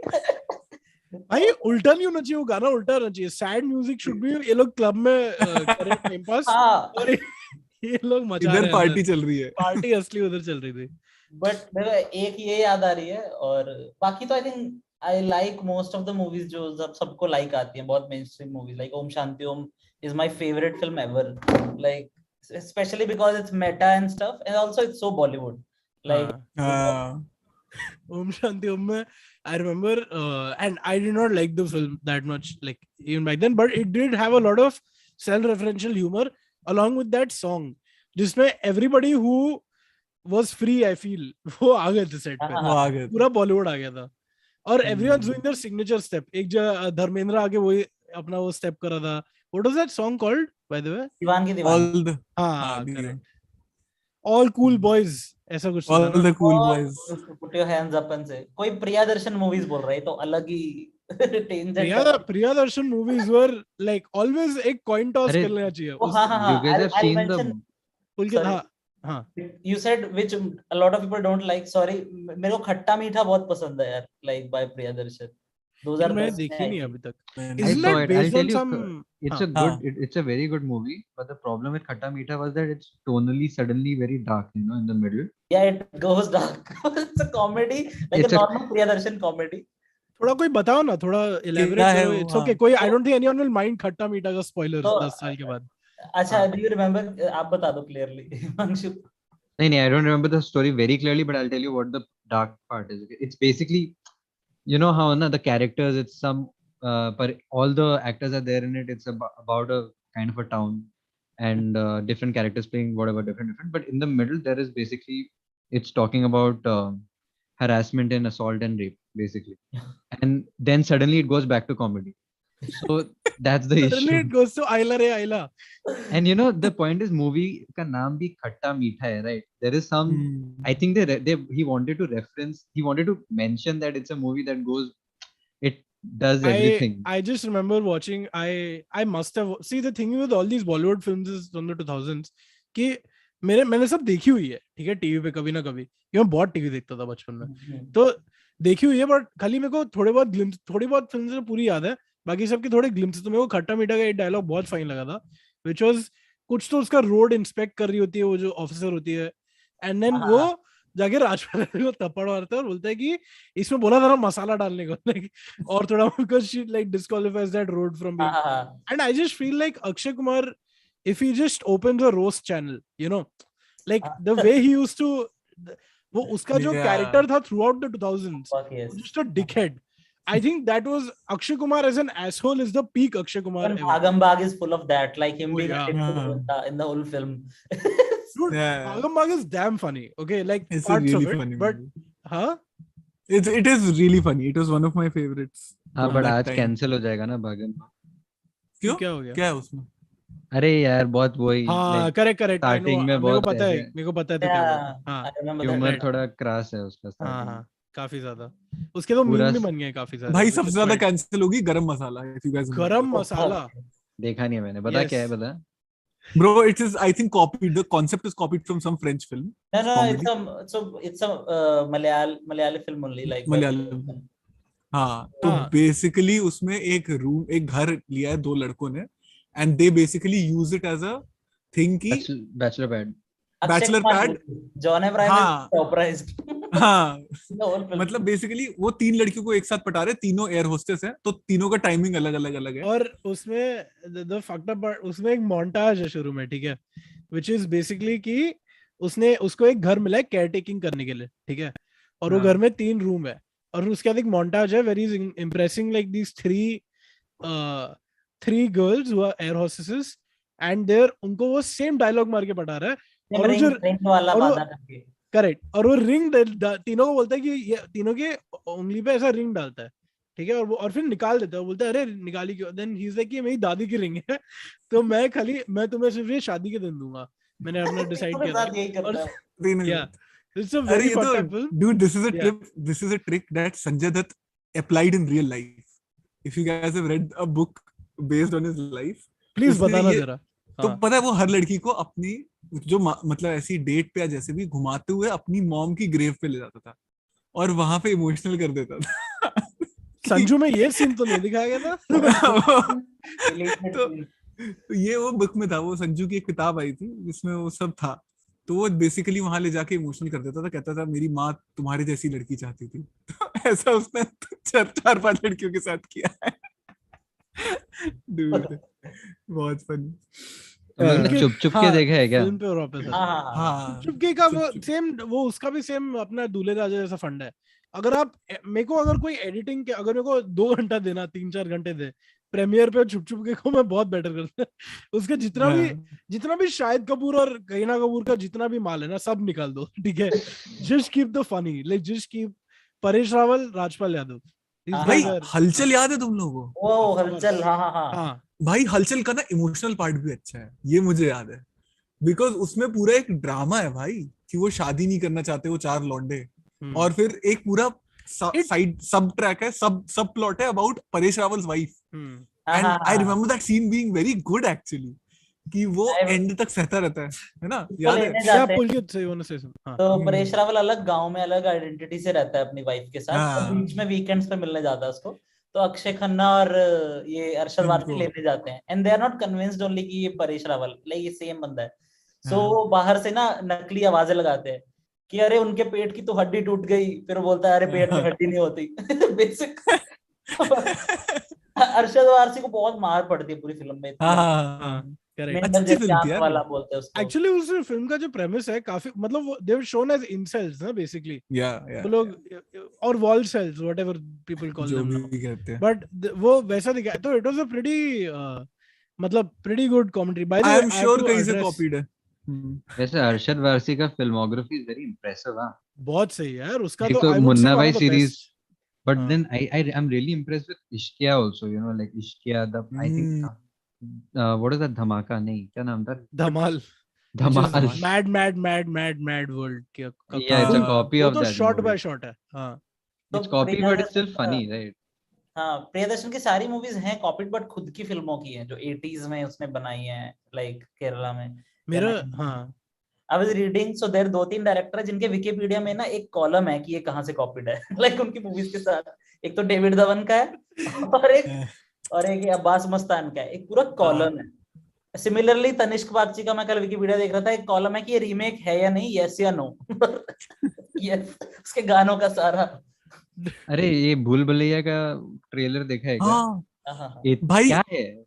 भाई उल्टा नहीं होना चाहिए, वो गाना उल्टा होना चाहिए, सैड म्यूजिक शुड बी, ये लोग क्लब में करें टाइम पास, हाँ, और ये लोग मचा इधर रहे हैं पार्टी अंदर, चल रही है। पार्टी असली उधर चल रही थी। बट मेरे को एक ये याद आ रही है, और बाकी तो I think I like most of the movies जो सबको लाइक आती हैं, बहुत main stream movies, like Om Shanti Om is my favourite film ever, like especially because it's meta and stuff, and also it's so Bollywood, like हाँ Om Shanti Om में I remember and I did not like the film that much like even back then, but it did have a lot of self-referential humor along with that song जिसमें everybody who was free I feel वो आ गए थे set पे, वो आ गए थे। पूरा बॉलीवुड आ गया था, और everyone's doing their signature step. एक धर्मेंद्र आगे वही अपना वो स्टेप कर रहा था. What was that song called by the way? दीवान की दीवान, All the हाँ correct. All cool boys ऐसा कुछ था all ना. the cool और boys. put your hands up and say, कोई प्रियदर्शन मूवीज बोल रहा है तो अलग ही tangent. Priyadarshan movies were like always एक coin toss अरे, कर लेना चाहिए. हाँ हाँ you हाँ, guys have I'll seen mention. Pulkit Sorry. हाँ हाँ. You said which a lot of people don't like. Sorry, मेरे को खट्टा मीठा बहुत पसंद है यार, like by Priyadarshan. Those are मैंने best देखी में, नहीं I अभी तक. मैंने- I Isn't saw that it. I'll based tell on you, some? it's हाँ. a good, it's a very good movie, but the problem with Khatta Meetha was that it's tonally suddenly very dark, you know, in the middle. Yeah, it goes dark. It's a comedy, like It's a a- normal Priyadarshan comedy. थोड़ा कोई बताओ ना, थोड़ा elaborate क्या है करो. वो, It's okay. हाँ। कोई I don't think anyone will mind खट्टा मीठा का spoilers तो 10 साल के बाद. अच्छा, हाँ. do you remember? आप बता दो clearly. Himanshu. No, I don't remember the story very clearly, but I'll tell you what the dark part is. Okay? It's basically, you know how na, the characters, it's some, but all the actors are there in it. It's about a kind of a town, and different characters playing whatever different. But in the middle, there is basically, it's talking about harassment and assault and rape, basically. And then suddenly it goes back to comedy. So that's the Suddenly issue. it goes to Ayla Re Ayla. And you know the point is movie का नाम भी खट्टा मीठा है, right? There is some, I think he wanted to reference, he wanted to mention that it's a movie that goes, it does everything. I just remember watching. I must have see the thing with all these Bollywood films is from the 2000s कि मैंने सब देखी हुई है, ठीक है, TV पे कभी ना कभी, कि मैं बहुत टीवी देखता था बचपन में, तो देखी हुई है, बट खाली मेरे को थोड़ी बहुत फिल्म से पूरी याद है, बाकी सबके थोड़े ग्लिम्स. तो मेरे को खट्टा मीठा का एक डायलॉग बहुत फाइन लगा था, which was कुछ तो उसका रोड इंस्पेक्ट कर रही होती है वो जो ऑफिसर होती है, एंड देन वो जाके राजपाल को थप्पड़ मारता है और बोलता है कि इसमें बोला था ना मसाला डालने को, like, और थोड़ा because she like disqualifies that road from being. And I just feel like Akshay Kumar, if he just opens a roast channel, you know, like the way he used to, वो उसका जो character था throughout the 2000s, just a dickhead. I think that was Akshay Kumar as an asshole is the peak Akshay Kumar And ever. Bhagam Bhag is full of that, like him Oh, being yeah. in the whole film. Dude, Yeah. Bhagam Bhag is damn funny. Okay, like It's a parts really of it, funny but movie. huh? It is really funny. It was one of my favorites. हाँ, from but that आज time. Cancel हो जाएगा ना भागन. क्यों? क्या हो गया? क्या है उसमें? अरे यार बहुत वही. हाँ, correct. I know. starting में मेरे को बहुत पता है. ऐसे मेरे को पता है तो क्या हुआ. हाँ. I remember humour that. थोड़ा क्रास है उसका हाँ starting. हाँ, काफी ज्यादा. उसके तो पूरा मीम भी बन गए काफी सारे. भाई which सबसे is ज्यादा quite- कैंसिल होगी गरम मसाला. If you guys remember. गरम मसाला. देखा नहीं है मैंने. बता Yes. क्या है बता. Bro, it is I think copied. The concept is copied from some French film. No, Comedy. it's a Malayali film only, like Malayalam. हाँ, तो हाँ. बेसिकली उसमें एक घर लिया है 2 लड़कों ने, and they basically use it as a thing की bachelor pad. Bachelor pad. John Abraham हाँ. सरप्राइज्ड. हाँ, The whole film. मतलब बेसिकली वो 3 लड़कियों को एक साथ पटा रहे, तीनों एयर होस्टेस हैं, तो तीनों का टाइमिंग अलग है. और उसमें the fucked up part, उसमें एक montage है शुरू में, ठीक है, which is basically कि उसको एक घर मिला है केयर टेकिंग करने के लिए, ठीक है, और वो हाँ. घर में 3 रूम है, और उसके बाद एक montage है very impressing like these three girls who are air hostesses and उनको वो सेम डायलॉग मार के पटा रहा है, और वो जो Ring वाला और वो- बाधा करके. करेक्ट, और वो रिंग तीनों को बोलता है कि ये तीनों के उंगली पे ऐसा रिंग डालता है, ठीक है, और फिर निकाल देता है, वो बोलता है अरे निकाली क्यों, देन ही इज लाइक कि मेरी दादी की रिंग है, तो मैं तुम्हें सिर्फ ये शादी के दिन दूंगा, मैंने अपना डिसाइड उसके किया साथ यही करता है. Then- या इट्स अ अरे वेरी ये फक्ड तो up film. dude, this is a Yeah. this is a trick that Sanjay Dutt applied in real life. If you guys have read a book based on his life, please उसने बताना ये- जरा. तो हाँ. पता है वो हर लड़की को अपनी जो मतलब ऐसी डेट पे या जैसे भी घुमाते हुए अपनी मॉम की ग्रेव पे ले जाता था और वहां पे इमोशनल कर देता था. संजू में ये सीन तो नहीं दिखाया गया था. तो तो ये वो बुक में था, वो संजू की एक किताब आई थी जिसमें वो सब था। तो वो बेसिकली वहां ले जाके इमोशनल कर देता था, कहता था मेरी माँ तुम्हारे जैसी लड़की चाहती थी। तो ऐसा उसने 4-5 लड़कियों के साथ किया है। डूड, बहुत फनी। तुम लोग ने चुप चुप के देखा है क्या? फिल्म पे वापस हाँ हाँ हाँ हाँ, चुपके का वो चुप। सेम, वो उसका भी सेम अपना दूल्हे राजा जैसा फंड है। अगर आप मेरे को अगर कोई एडिटिंग के अगर मेरे को 2 घंटा देना, 3-4 घंटे दे प्रीमियर पे, चुप चुप के को मैं बहुत बेटर करता उसके जितना भी शाहिद कपूर और करीना कपूर का जितना भी माल है ना, सब निकाल दो, ठीक है। Just keep the funny, like just keep Paresh Rawal, Rajpal Yadav, these हाँ, भाई guys are- हलचल याद है तुम लोगों को? वो Of course. हलचल, हाँ हाँ हाँ हाँ भाई हलचल का ना इमोशनल पार्ट भी अच्छा है, ये मुझे याद है। बिकॉज उसमें पूरा एक ड्रामा है भाई, कि वो शादी नहीं करना चाहते वो 4 लौंडे। और फिर एक पूरा It- साइड सब ट्रैक है, सब प्लॉट है अबाउट परेश रावल्स वाइफ। हाँ एंड हाँ आई हाँ। Remember that scene being very good actually, कि वो I- एंड तक सहता रहता है ना, उसको याद है? लेने या जाते हैं पुलकित से wanna say something? हाँ तो परेश रावल अलग गांव में अलग आइडेंटिटी से रहता है अपनी वाइफ के साथ, और हाँ, बीच में वीकेंड्स पे मिलने जाता है उसको। तो अक्षय खन्ना और ये अरशद वारसी इनको, लेने जाते हैं, and they are not convinced only कि ये परेश रावल लाइक ये सेम बंदा है। सो हाँ। वो बाहर से ना नकली आवाजें लगाते हैं कि अरे उनके पेट की तो हड्डी टूट गई, फिर वो बोलता है अरे पेट में हड्डी नहीं होती। बेसिक। अरशद वारसी को बहुत मार पड़ती है पूरी फिल्म में, हाँ, इतनी हाँ, हाँ हाँ। करेक्ट। मेंटल अच्छी जैसी फिल्म थी आंख यार वाला वो। बोलते हैं उसको। एक्चुअली उस फिल्म का जो प्रेमिस है काफी, मतलब वो दे वर शोन एज इंसेल्स ना बेसिकली, या वो लोग, और wall sales whatever people call जो देम भी नाउ, कहते हैं। बट वो वैसा दिखा, तो इट वाज अ प्रीटी मतलब pretty good comedy. By the I way am I have sure to कहीं से एड्रेस, कॉपीड है। वैसे अरशद वारसी का फिल्मोग्राफी इज वेरी इम्प्रेसिव। हाँ, बहुत सही है यार उसका, एक तो तो I would say Munna one Bhai of the series, best. but हाँ then I am really impressed with Ishqiya also, you know, like Ishqiya, the I think what is that, धमाका नहीं, क्या नाम था? धमाल, which is Dhamaal. mad world का Yeah, it's a हाँ, copy वो of तो that shot movie. By shot है। हाँ तो It's copy, but it's still Priyadarshan का, funny, right? हाँ प्रियदर्शन की सारी मूवीज हैं कॉपीड, बट खुद की फिल्मों की हैं जो 80s में उसने बनाई हैं, लाइक केरला में या मेरा, 90s हाँ में। I was reading, so there 2-3 director है जिनके विकिपीडिया में ना एक कॉलम है कि ये कहाँ से कॉपीड है। लाइक उनकी मूवीज के साथ, एक तो डेविड धवन का है और एक ये अब्बास मस्तान का है, एक पूरा कॉलम है। सिमिलरली तनिष्क बागची का मैं कल विकिपीडिया देख रहा था, एक कॉलम है कि ये रीमेक है या नहीं, यस या नो। यस, उसके गानों का सारा। अरे ये भूल भुलैया का ट्रेलर देखा है क्या? हाँ हाँ हाँ ये भाई, क्या है? क्या?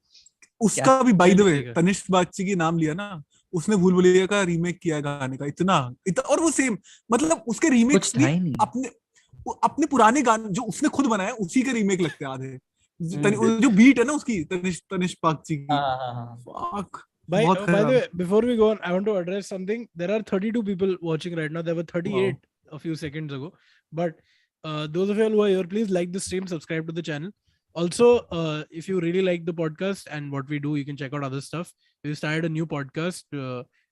उसका भी बाय द नहीं वे देखा। तनिष्क बागची की नाम लिया ना, उसने भूल भुलैया का रीमेक किया गाने का, इतना और वो सेम, मतलब उसके रीमेक्स कुछ था भी ही नहीं। अपने अपने पुराने गाने जो उसने खुद बनाए उसी के रीमेक लगते हैं आधे। हम्म, जो बीट है ना उसकी, तनिष्क बागची की, हाँ हाँ हाँ। fuck, By बहुत by the खराब। way, before we go on, I want to address something. There are 32 people watching right now. There were 38 a few seconds ago. But those of you who are here, please like the stream, subscribe to the channel. Also, if you really like the podcast and what we do, you can check out other stuff. We started a new podcast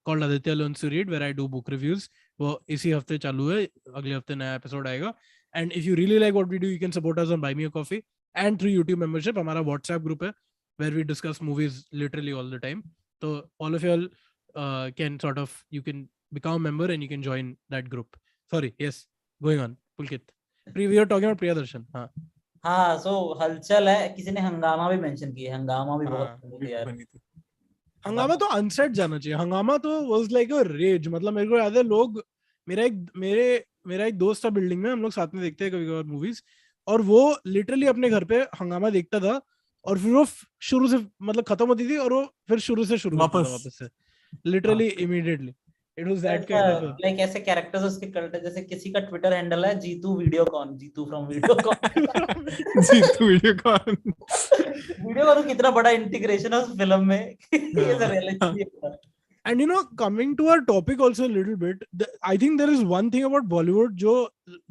called Aditya Learns to Read, where I do book reviews. वो इसी हफ्ते चालू है, अगले हफ्ते नया episode आएगा. And if you really like what we do, you can support us on Buy Me a Coffee and through YouTube membership. हमारा WhatsApp group है where we discuss movies literally all the time. So all of y'all can sort of, you can become a member and you can join that group. Sorry, yes, going on. Pulkit, we are talking about Priyadarshan. हाँ हाँ, सो हलचल है, किसी ने हंगामा भी mention की है, हंगामा भी बहुत हाँ, funny थी यार। बनी थी। हंगामा तो अनसेट जाना चाहिए। हंगामा तो वाज लाइक अ रेज, मतलब मेरे को याद है लोग, मेरा एक दोस्त था बिल्डिंग में, हम लोग साथ में देखते हैं कभी कभार मूवीज, और वो लिटरली अपने घर पे हंगामा देखता था, और फिर वो शुरू से मतलब खत्म होती थी और वो फिर शुरू से शुरू करता था वापस से, literally immediately. It was that kind of like ऐसे कैरेक्टर्स उसके कल्ट है, जैसे किसी का ट्विटर हैंडल है जीतू वीडियोकॉन, जीतू फ्रॉम वीडियोकॉन। जीतू वीडियो कॉन। वीडियोकॉन कितना बड़ा इंटीग्रेशन है उस फिल्म में कि ये सब रियलिटी है। And you know, coming to our topic also a little bit, I think there is one thing about Bollywood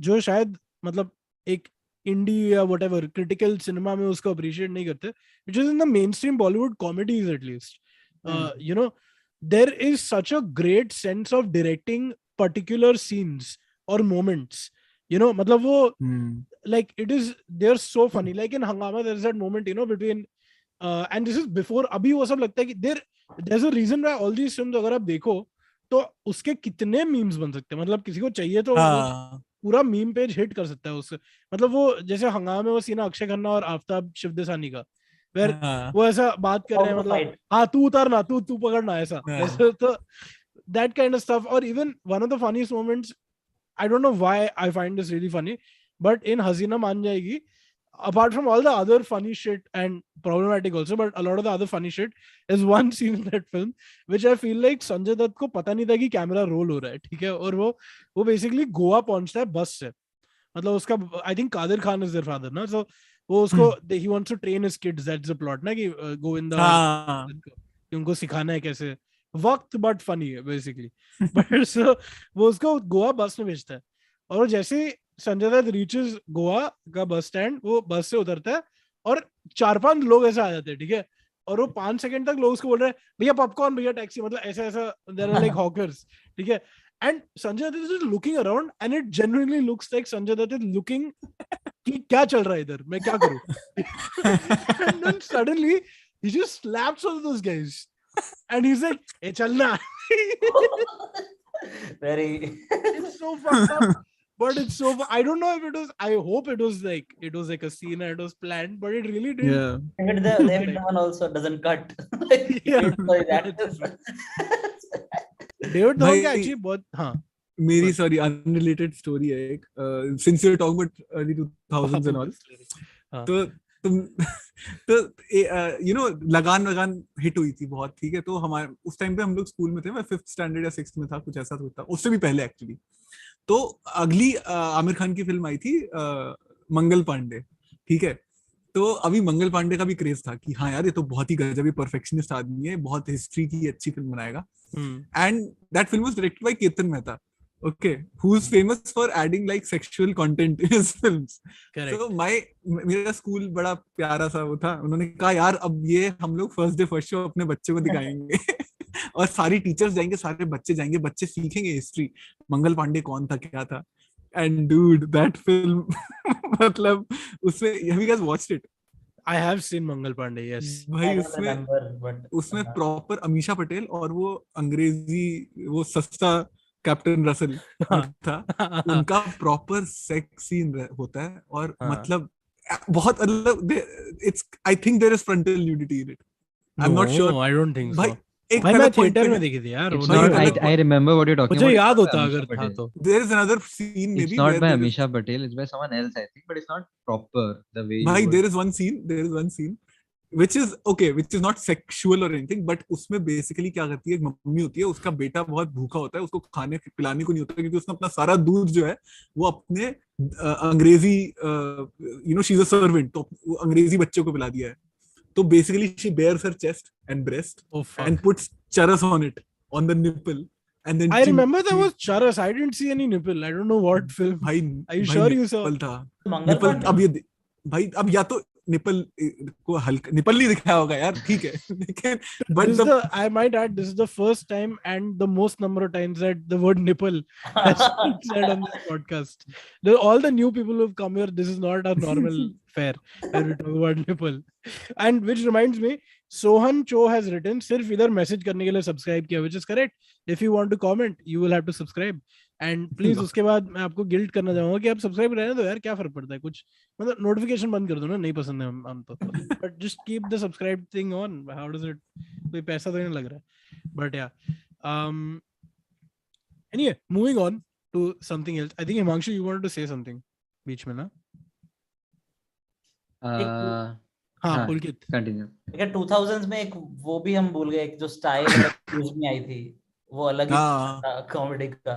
जो शायद मतलब एक इंडी या whatever critical cinema में उसको appreciate नहीं करते, which is in the mainstream Bollywood comedies at least. You know, there is such a great sense of directing particular scenes or moments. You know, मतलब वो like they're so funny. Like in Hangama, there's that moment, you know, between and this is before, अभी वो सब लगता है कि there's a reason why all these films अगर आप देखो तो उसके कितने मीम्स बन सकते हैं, मतलब किसी को चाहिए तो वो पूरा मीम पेज हिट कर सकता है उससे। मतलब वो जैसे हंगामा में वो सीन अक्षय खन्ना और आफ्ताब शिवदेसानी का, where हाँ, वो ऐसा बात कर रहे हैं, How to मतलब fight. हाँ तू उतरना, तू पकड़ना, ऐसा हाँ. वैसे तो that kind of stuff. Or even one of the funniest moments, I don't know why I find this really funny, but in Hasina Maan Jayegi, apart from all the other funny shit and problematic also, but a lot of the other funny shit is one scene in that film which I feel like Sanjay Dutt को पता नहीं था कि camera roll हो रहा है, ठीक है, और वो बेसिकली गोवा पहुंचता है बस से, मतलब उसका I think Kader Khan is there father ना, सो वो उसको ही wants to train his kids, that's the plot ना, कि गोविंदा और हाँ. कि उनको सिखाना है कैसे वक्त, बट फनी है बेसिकली। बट सो वो उसको गोवा बस में भेजता है, और जैसे संजय दत्त रीचेस गोवा का बस स्टैंड, वो बस से उतरता है और 4-5 लोग ऐसे आ जाते हैं, ठीक है, और वो 5 सेकंड तक लोग उसको बोल रहे हैं भैया पॉपकॉर्न, भैया टैक्सी, मतलब ऐसा ऐसा, देयर आर लाइक हॉकर्स, ठीक है, and Sanjay Dutt is looking around and it genuinely looks like Sanjay Dutt is looking कि क्या चल रहा है इधर, मैं क्या करूं? And then suddenly he just slaps all those guys and he's like, hey chalna. Very. It's so fucked up, but it's so I don't know if it was, I hope it was like a scene and it was planned, but it really did. Yeah. David Dhawan also doesn't cut. Yeah. Sorry, that is. David Dhawan का भाई, actually बहुत, हाँ मेरी sorry unrelated story है एक, since you are talking about early 2000s and all, हाँ तो तुम तो यू नो लगान हिट हुई थी बहुत, ठीक है, तो हमारे उस टाइम पे हम लोग स्कूल में थे, मैं 5th स्टैंडर्ड या 6th में था, कुछ ऐसा था, उससे भी पहले एक्चुअली। तो अगली आमिर खान की फिल्म आई थी मंगल पांडे, ठीक है, तो अभी मंगल पांडे का भी क्रेज था कि हाँ यार ये तो बहुत ही गजब परफेक्शनिस्ट आदमी है, बहुत हिस्ट्री की अच्छी फिल्म बनाएगा, and that film was directed by Ketan Mehta, okay, who's famous for adding like sexual content in his films. Correct. So मेरा स्कूल बड़ा प्यारा सा वो था, उन्होंने कहा यार अब ये हम लोग फर्स्ट डे फर्स्ट शो अपने बच्चे को दिखाएंगे और सारी टीचर्स जाएंगे, सारे बच्चे जाएंगे, बच्चे सीखेंगे हिस्ट्री, मंगल पांडे कौन था क्या था, एंड डूड दैट फिल्म मतलब उसमें, have you guys watched it? I have seen Mangal Pandey, yes. भाई I don't उसमें remember, but उसमें प्रॉपर अमीषा पटेल और वो अंग्रेजी वो सस्ता कैप्टन रसल था, उनका प्रॉपर सेक्स सीन होता है, और मतलब बहुत मतलब it's, I think there is frontal nudity in it, I am not sure, I don't think भाई so. एक भाई मैं अलग पॉइंट थिएटर पे में है, देखी थी यार, It's वो भाई not. अलग I remember what you're talking मुझे about. याद It's not होता by अगर Amisha था Patel. तो। There is another scene may It's be not where by there is, Amisha Patel. It's by someone else, I think. But it's not proper the way you भाई would. There is one scene which is not sexual or anything, but उसमें basically क्या करती है, एक mummy होती है, उसका बेटा बहुत भूखा होता है, उसको खाने पिलाने को नहीं होता, क्योंकि उसने अपना सारा दूध जो है वो अपने अंग्रेजी you know she is a servant, तो वो अंग्रेजी बच्चों को पिला दिया है, तो basically she bears her chest and breast Oh fuck. and puts charas on it, on the nipple, and then I remember there was charas. I didn't see any nipple. I don't know what film. भाई Are you भाई sure you saw? Nipple था, Mangal nipple, Pandey? अब ये भाई अब या तो nipple को हल्का निपल नहीं दिखाया होगा यार, ठीक है, लेकिन but This is the, I might add, this is the first time and the most number of times that the word nipple has been said on this podcast. All the new people who've come here, this is not a normal fare where we talk about nipple. And which reminds me, Sohan Cho has written, सिर्फ इधर message करने के लिए subscribe किया, which is correct. If you want to comment, you will have to subscribe. And please उसके बाद मैं आपको गिल्ट करना चाहूंगा कि आप सब्सक्राइब रहने दो यार, क्या फर्क पड़ता है, कुछ मतलब नोटिफिकेशन बंद कर दो ना, नहीं पसंद है हम तो, but just keep the subscribe thing on, how does it, कोई पैसा तो नहीं लग रहा है, but yeah anyway moving on to something else. I think Himanshu you wanted to say something बीच में ना? हाँ पुलकित Continue. देखिए 2000s में एक वो भी हम भूल गए, एक जो स्टाइल और एक्सक्यूज मी आई थी, वो अलग ही था कॉमेडी का,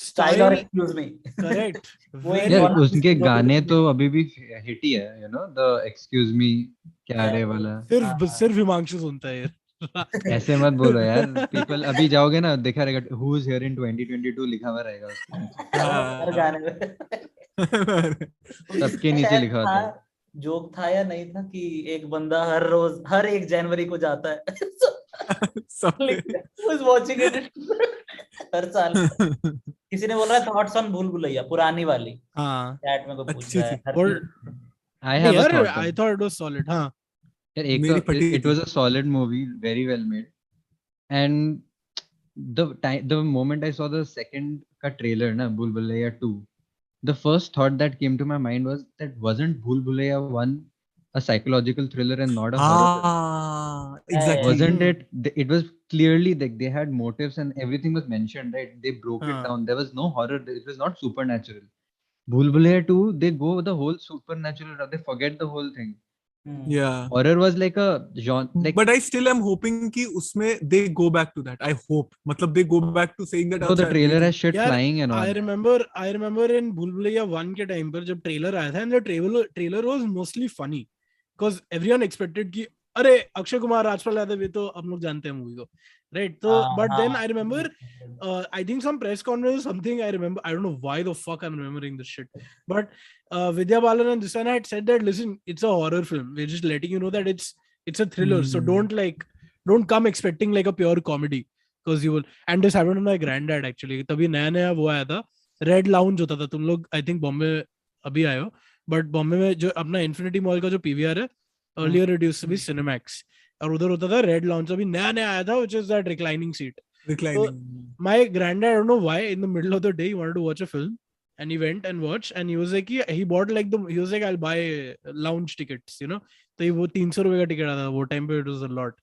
स्टाइल और एक्सक्यूज मी, करेक्ट। वो एक यार और उसके जो गाने भी- तो अभी भी हिट ही है, you know, the excuse me क्या रे वाला। सिर्फ हिमांशु सुनता है यार। ऐसे मत बोलो यार, पीपल अभी जाओगे ना देखा रहेगा who is here in 2022 लिखा हुआ रहेगा उसके नीचे, हर गाने में सबके नीचे लिखा होता है। जोक था या नहीं था कि एक बंदा हर रोज हर 1 जनवरी को जाता है was watching it हर साल किसी ने बोल रहा है थॉट्स ऑन भूल भुलैया पुरानी वाली, हाँ चैट में कोई पूछ अच्छी रहा है थी। हर और I have a यार thought I though. Thought it was solid. हाँ यार एक मेरी तो फटी it थी। was a solid movie, very well made, and the moment I saw the second का trailer ना भूल Bhulaiyaa 2, the first thought that came to my mind was that wasn't Bhool Bhulaiya 1 a psychological thriller and not a horror film? Exactly. Wasn't it? It was clearly like they had motives and everything was mentioned, right? They broke it down. There was no horror. It was not supernatural. Bhool Bhulaiya 2, they go the whole supernatural route. They forget the whole thing. Yeah. Horror was like a genre. Like, But I still am hoping कि उसमें they go back to that. I hope. मतलब they go back to saying that. no, the अच्छा, trailer ये has shit यार, flying and all. I remember in Bhool Bhulaiya 1 के time पर जब trailer आया था, and the trailer was mostly funny because everyone expected कि अरे अक्षय कुमार, राजपाल यादव, ये तो हम लोग जानते हैं मूवी को, right? So but then I remember I think some press conference or something, I remember, I don't know why the fuck I'm remembering this shit, but Vidya Balan and this one had said that, listen, it's a horror film, we're just letting you know that it's a thriller, so don't come expecting like a pure comedy, because you will. And this happened to my granddad actually. तभी नया नया वो आया था, red lounge होता था, तुम लोग आई थिंक बॉम्बे अभी आए हो, बट बॉम्बे में जो अपना इन्फिनिटी मॉल का जो पीवीआर है, earlier it used to be Cinemax, और उधर होता था रेड लाउंज, अभी नया नया आया था, which is that reclining seat. Reclining. So, my granddad, I don't know why, in the middle of the day, he wanted to watch a film, and he went and watched, and he was like, he bought like he was like, I'll buy lounge tickets, you know. तो ये वो 300 रुपए का ticket आता था वो time पे, it was a lot.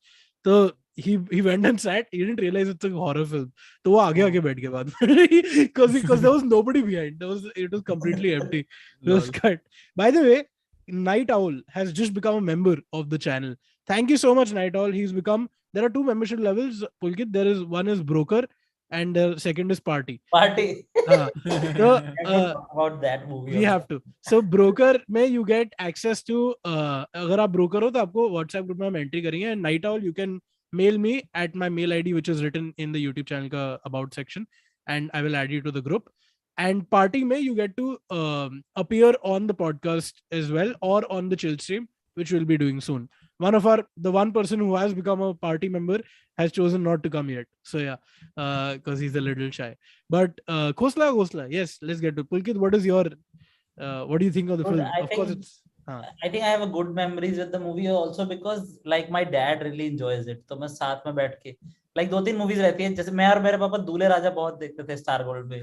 तो he went and sat, he didn't realize it's a horror film, तो वो आगे बैठ गया बाद में, because there was nobody behind, it was completely empty. It was cut. By the way, Night Owl has just become a member of the channel. Thank you so much, Night Owl. He's become, there are 2 membership levels, Pulkit. There is one is broker and the second is party. So, about that movie. We have to. So broker में you get access to, अगर आप broker हो तो आपको WhatsApp group में हम entry करेंगे, and Night Owl you can mail me at my mail ID which is written in the YouTube channel का about section, and I will add you to the group. And party में you get to appear on the podcast as well, or on the chill stream, which we'll be doing soon. The one person who has become a party member has chosen not to come yet. So yeah, because he's a little shy. But Khosla, yes, let's get to Pulkit. What is your, what do you think of the film? Of course, it's. I think I have a good memories with the movie also because like my dad really enjoys it. तो मैं साथ में बैठ के like 2-3 movies रहती है, जैसे मैं और मेरे पापा दूल्हे राजा बहुत देखते थे स्टार गोल्ड पे,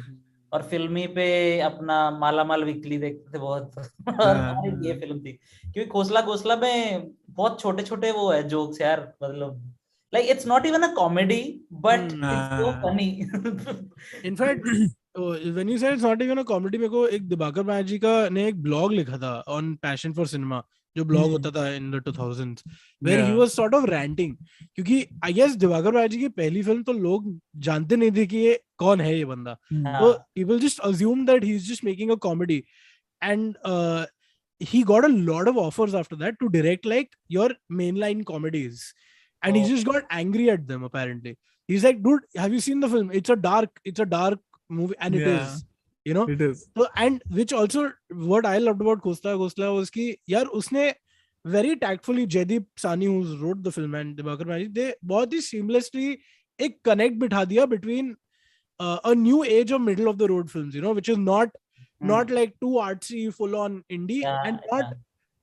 और फिल्मी पे अपना माला माल वीकली देखते थे बहुत, और ये फिल्म थी क्योंकि खोसला में बहुत छोटे छोटे वो है जोक्स यार, मतलब like it's not even a comedy but it's so funny. In fact, when you said it's not even a comedy, मेरे को एक दिवाकर बैनर्जी का ने एक ब्लॉग लिखा था on Passion for Cinema, जो ब्लॉग होता था in the 2000s, where he was sort of ranting, क्योंकि I guess दिवाकर बैनर्जी की पहली फिल्म तो लोग जानते नहीं थे कि ये कौन है ये बंदा, तो people just assume that he's just making a comedy, and he got a lot of offers after that to direct like your mainline comedies, and he just got angry at them apparently. He's like, dude, have you seen the film? It's a dark movie, and it is, you know. It is. So, and which also what I loved about Khosla was कि यार उसने very tactfully, Jaideep Sani who wrote the film and Diwakar Banerjee, they बहुत ही seamlessly एक connect बिठा दिया between a new age of middle of the road films, you know, which is not like too artsy, full on indie, and not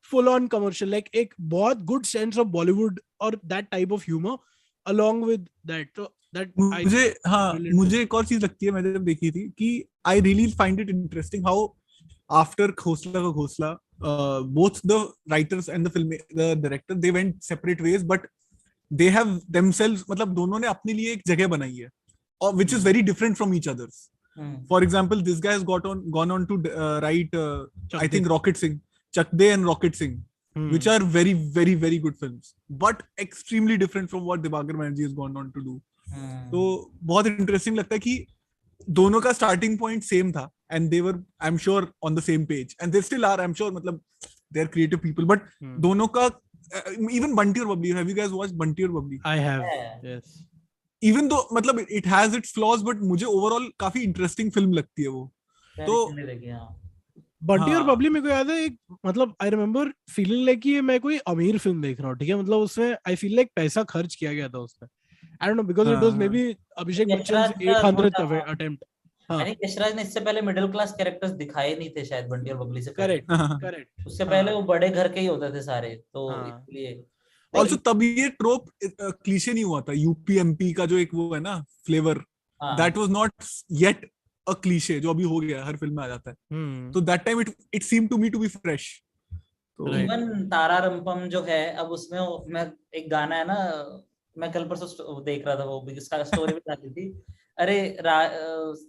full on commercial, like एक बहुत good sense of Bollywood or that type of humor along with that. So that मुझे एक और चीज लगती है, मैंने जब देखी थी कि I really find it interesting how after Khosla both the writers and the director, they went separate ways, but they have themselves, मतलब दोनों ने अपने लिए एक जगह बनाई है, which is very different from each other's. For example, this guy has gone on to write I think Rocket Singh, Chak De and Rocket Singh, which are very, very, very good films, but extremely different from what Diwakar Banerjee has gone on to do. तो बहुत interesting लगता है कि दोनों का starting point same था, and they were, I'm sure, on the same page, and they still are, I'm sure, मतलब they're creative people, but दोनों का even Bunty और Bubbly, have you guys watched Bunty और Bubbly? I have, yes. Even though मतलब it has its flaws, but मुझे overall काफी interesting film लगती है वो. तो बंटी और बबली मेरे को याद है एक, मतलब आई रिमेम्बर फीलिंग लाइक कि मैं कोई अमीर फिल्म देख रहा हूँ, ठीक है, मतलब उसमें आई फील लाइक पैसा खर्च किया गया था उसमें. I don't know because it was may be Abhishek Bachchan 800th attempt. I think Yashraj ने इससे पहले मिडिल क्लास कैरेक्टर्स दिखाए नहीं थे शायद बंटी और बबली से. करेक्ट. उससे पहले वो बड़े घर के ही होते थे सारे, तो इसलिए ऑल्सो तब ये ट्रोप क्लीशे नहीं हुआ था. यूपी एमपी का जो एक वो है ना flavour, that was not yet a cliché, जो अभी हो गया हर फिल्म में आ जाता है. तो that time it seemed to me to be fresh. तो इवन तारा रंपम जो है, अब उसमें मैं एक गाना है ना, मैं कल परसों देख रहा था, वो भी इसका स्टोरी भी डाली थी। अरे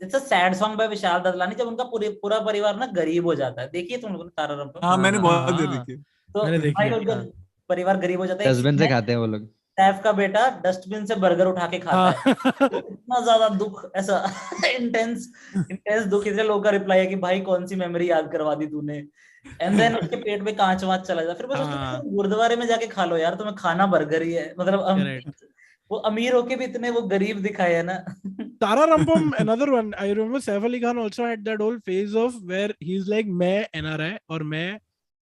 it's a sad song by Vishal Dadlani, जब उनका पूरा परिवार ना गरीब हो जाता है। देखिए तुम लोगों ने तारा रंपम? हाँ, मैंने हाँ बहुत देर हाँ देखी। तो मैंने देखी भाई है। उनका हाँ परिवार गरीब हो जाता है। एक डस्टबिन scene से है, खाते हैं वो लोग। सैफ का बेटा डस्टबिन से बर्गर उठा के खाता है। हाँ तो इतना ज्यादा दुख, ऐसा इंटेंस इंटेंस दुख, इसलिए लोगों का रिप्लाई है कि भाई कौन सी मेमोरी याद करवा दी तूने। एंड देन उसके पेट में कांच वांच चला जाता। फिर मैं सोचता हूँ हाँ तुम गुरुद्वारे में जाके खा लो यार, तुम्हें खाना बर्गर ही है। मतलब करेक्ट। वो अमीर होके भी इतने वो गरीब दिखाए है ना। Tara Rampam, another one. I remember Saif Ali Khan also had that whole phase of where he's like मैं NRI और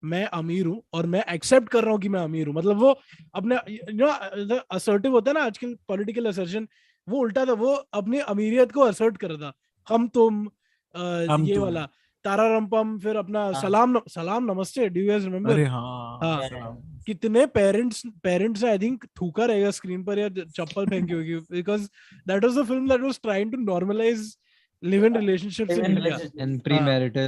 मैं अमीर हूँ और मैं एक्सेप्ट कर रहा हूँ कि मैं अमीर हूँ। मतलब वो अपने असर्टिव होता है ना आजकल पॉलिटिकल असर्शन, वो उल्टा था। वो अपनी अमीरियत को असर्ट कर रहा था। हम तुम हम ये तो वाला तारा रंपम, फिर अपना हाँ सलाम नमस्ते, डू यू गाइस रिमेम्बर? अरे हाँ, हाँ सलाम। कितने पेरेंट्स आई थिंक थूका रहेगा स्क्रीन पर या चप्पल फेंकी होगी, because that was the film that was trying to normalise live in relationships in live in India, and relationship.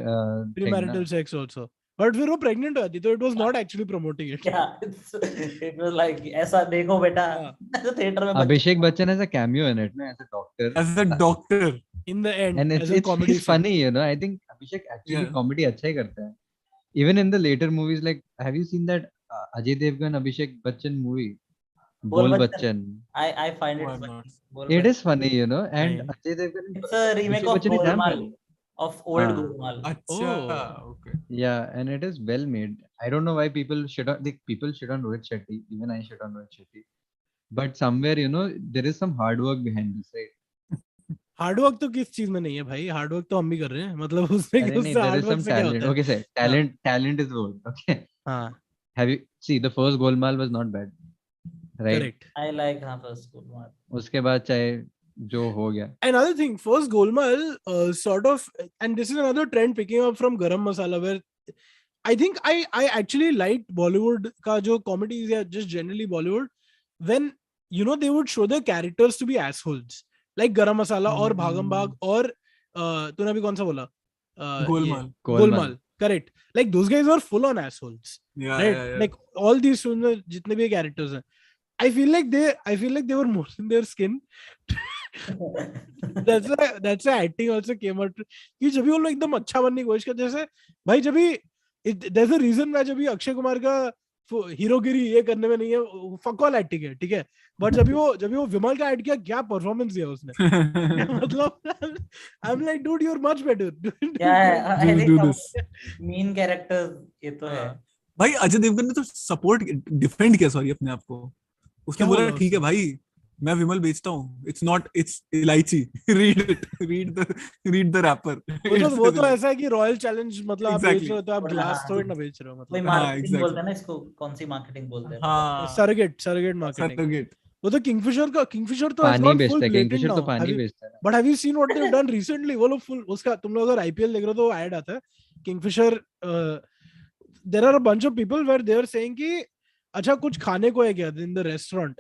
हाँ pre pre marital marital sex also. But फिर वो प्रेग्नेंट हो जाती, तो it was not actually promoting it. Yeah it was like ऐसा देखो बेटा, हाँ ऐसा थिएटर में बच्चे। Abhishek Bachchan has a cameo in it, no, as a doctor. As a doctor. In the end And as a it's comedy he's scene. funny, you know. I think Abhishek actually Yeah. comedy अच्छा ही करता है. Even in the later movies, like have you seen that Ajay Devgan Abhishek Bachchan movie, बोल Bol Bachchan, Bachchan? I find Oh, it I'm not. Funny, बोल It Bachchan. is funny, you know. And नहीं Ajay Devgan and it's a remake Abhishek of Bachchan is damn Golmaal, funny. Of old हाँ, गोलमाल। अच्छा, ओ okay. yeah, and it is well made. I don't know why people shit on like people shit on Rohit Shetty. Even I shit on Rohit Shetty. But somewhere, you know, there is some hard work behind this, right? Hard work तो किस चीज में नहीं है भाई, hard work तो हम भी कर रहे हैं। मतलब उससे अरे नहीं, उससे there is हार्डवर्क some से क्या होता talent. है? Okay, say हाँ talent is word. Okay. हाँ Have you see the first Golmaal was not bad, right? Correct. I like, हाँ फर्स्ट गोलमाल। उसके बाद चाहे जो हो गया. Another thing, first Golmaal sort of, and this is another trend picking up from Garam Masala, where I think I actually liked Bollywood का जो comedies या just generally Bollywood, when you know they would show the characters to be assholes, like Garam Masala और भागम भाग और तूने अभी कौन सा बोला? ये Golmaal. Golmaal. Golmaal, correct. Like those guys were full on assholes, Yeah, right? yeah, yeah. Like all these films में जितने भी characters हैं, I feel like they were more in their skin. that's why acting also came out कि जब भी वो लोग एकदम अच्छा बनने की कोशिश करते, जैसे भाई जब भी there's a reason why जब भी अक्षय कुमार का हीरोगिरी ये करने में नहीं है, फक ऑल एक्टिंग है, ठीक है, बट जब भी वो विमल का ऐड किया, क्या परफॉर्मेंस दिया उसने। मतलब I am like dude you are much better. क्या है, I Do think this. Mean characters, ये तो है। भाई अजय देवगन ने तो सपोर्ट डिफेंड किया, सॉरी, अपने आप को। उसने क्या बोला बोला ठीक है उसने? भाई, मैं विमल बेचता हूँ, it's not, it's elaichi. Read the wrapper. वो तो ऐसा है कि रॉयल चैलेंज, मतलब आप बेच रहे हो तो आप बोलना, ग्लास हाँ थोड़ी ना बेच रहे हो, वही मतलब हाँ, मार्केटिंग बोलते एग्जैक्टली। हैं ना इसको, कौन सी मार्केटिंग बोलते हैं। हाँ, surrogate मार्केटिंग। surrogate। वो तो किंगफिशर तो has पानी gone full बेचता है, blatant किंगफिशर तो now. पानी बेचता है. But have you seen what they've done recently? वो लोग full उसका, तुम लोग अगर IPL देख रहे हो तो ऐड आता है Kingfisher, there are a bunch of people where they are saying कि अच्छा कुछ खाने को है क्या in the restaurant,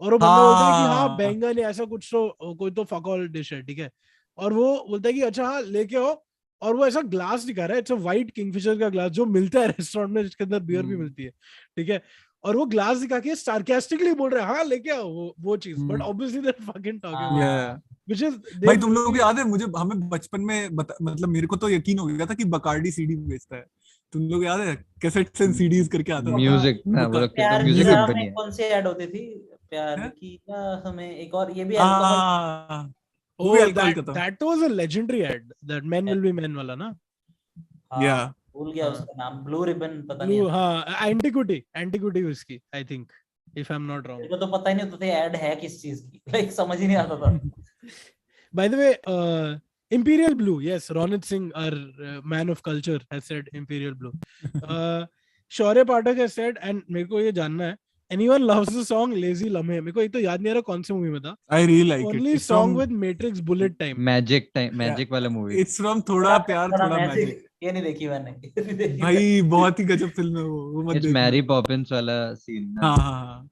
और वो बंदा बोलता है कि हाँ बैंगन या ऐसा कुछ, तो कोई तो फक ऑल डिश है, ठीक है, और वो बोलता है कि अच्छा हाँ लेके आओ, और वो ऐसा ग्लास दिखा रहा है, इट्स अ व्हाइट किंगफिशर का ग्लास जो मिलता है रेस्टोरेंट में, जिसके अंदर बियर भी मिलती है, ठीक है, और वो ग्लास दिखा के सार्कास्टिकली बोल रहे हैं हाँ लेके आओ वो चीज, but obviously they are fucking talking Yeah. Which is भाई तुम लोगों को याद है, हमें बचपन में मतलब मेरे को तो यकीन हो गया था कि बकार्डी सीडी बेचता है। तुम लोग याद है, कैसेट्स एंड सीडीज करके आता था। म्यूजिक ना, वो लोग प्यार की म्यूजिक music राह कंपनी में है. कौन सी ऐड होती थी, प्यार है? की राह हमें, एक और ये भी अल्कोहल। हाँ, वो भी Oh, अल्कोहल का था। that was a legendary ad, that men will be men वाला ना। हाँ Yeah. भूल गया हाँ। उसका नाम, ब्लू रिबन पता Blue, नहीं। हाँ एंटीक्विटी उसकी, I think, if I'm not wrong. मेरे को तो पता ही नहीं होता था ऐड है किस चीज की, लाइक समझ ही नहीं आता था। By the way, Imperial Blue, yes, Ronit Singh, our man of culture, has said Imperial Blue. Shaurya Pathak has said, and मेरे को ये जानना है, anyone loves the song Lazy Lamhe? मेरे को एक तो याद नहीं आ रहा कौन सी मूवी में था। I really like it. Only It's song from with Matrix Bullet Time. Magic वाला मूवी. It's from थोड़ा प्यार थोड़ा मैजिक। ये नहीं देखी मैंने, ये नहीं देखी। भाई बहुत ही गजब फिल्म है वो मत इट्स देखना। मैरी पॉपिंस वाला सीन ना. हाँ हाँ